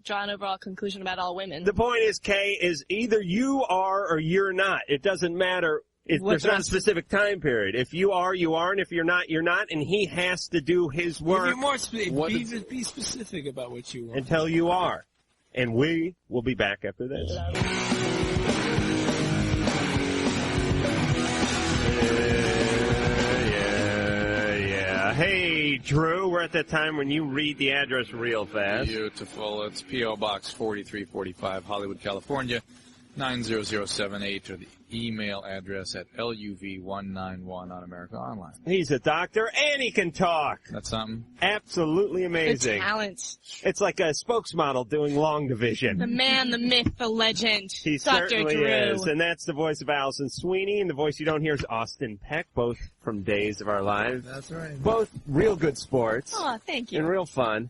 draw an overall conclusion about all women. The point is, Kay, is either you are or you're not. It doesn't matter. There's not a specific time period. If you are, you are, and if you're not, you're not, and he has to do his work. Be specific about what you want. Until you are. And we will be back after this. Yeah. Hey, Drew, we're at that time when you read the address real fast. Beautiful. It's P.O. Box 4345, Hollywood, California, 90078, or the email address at LUV191 on America Online. He's a doctor, and he can talk. That's something. Absolutely amazing. Good talent. It's like a spokesmodel doing long division. The man, the myth, the legend. He Dr. certainly Drew. is. And that's the voice of Alison Sweeney, and the voice you don't hear is Austin Peck, both from Days of Our Lives. That's right. Both real good sports. Oh, thank you. And real fun.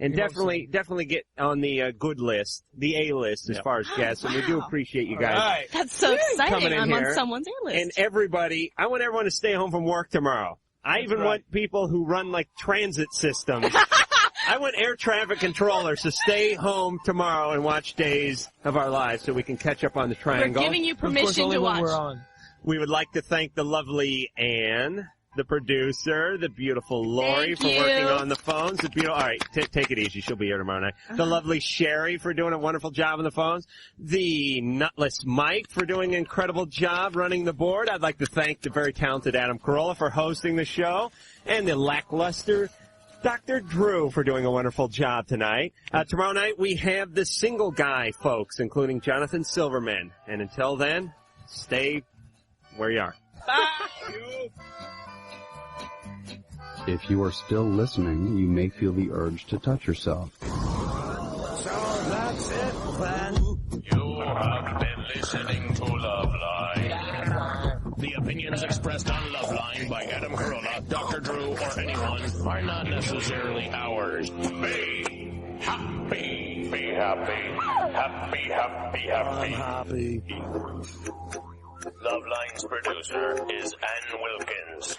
And definitely get on the good list, the A list as far as guests, and we do appreciate you guys. Right. That's so exciting. I'm here. on someone's A list. And I want everyone to stay home from work tomorrow. I even want people who run like transit systems. I want air traffic controllers to stay home tomorrow and watch Days of Our Lives so we can catch up on the triangle. We're giving you permission to watch. We're on. We would like to thank the lovely Anne, the producer, the beautiful Lori for working on the phones. The beautiful, all right, take it easy. She'll be here tomorrow night. The lovely Sherry for doing a wonderful job on the phones. The nutless Mike for doing an incredible job running the board. I'd like to thank the very talented Adam Carolla for hosting the show. And the lackluster Dr. Drew for doing a wonderful job tonight. Tomorrow night we have the single guy folks, including Jonathan Silverman. And until then, stay where you are. Bye. If you are still listening, you may feel the urge to touch yourself. So that's it then. You have been listening to Loveline. The opinions expressed on Loveline by Adam Carolla, Dr. Drew, or anyone are not necessarily ours. Be happy. Be happy. Happy, happy, happy. Happy. Loveline's producer is Ann Wilkins.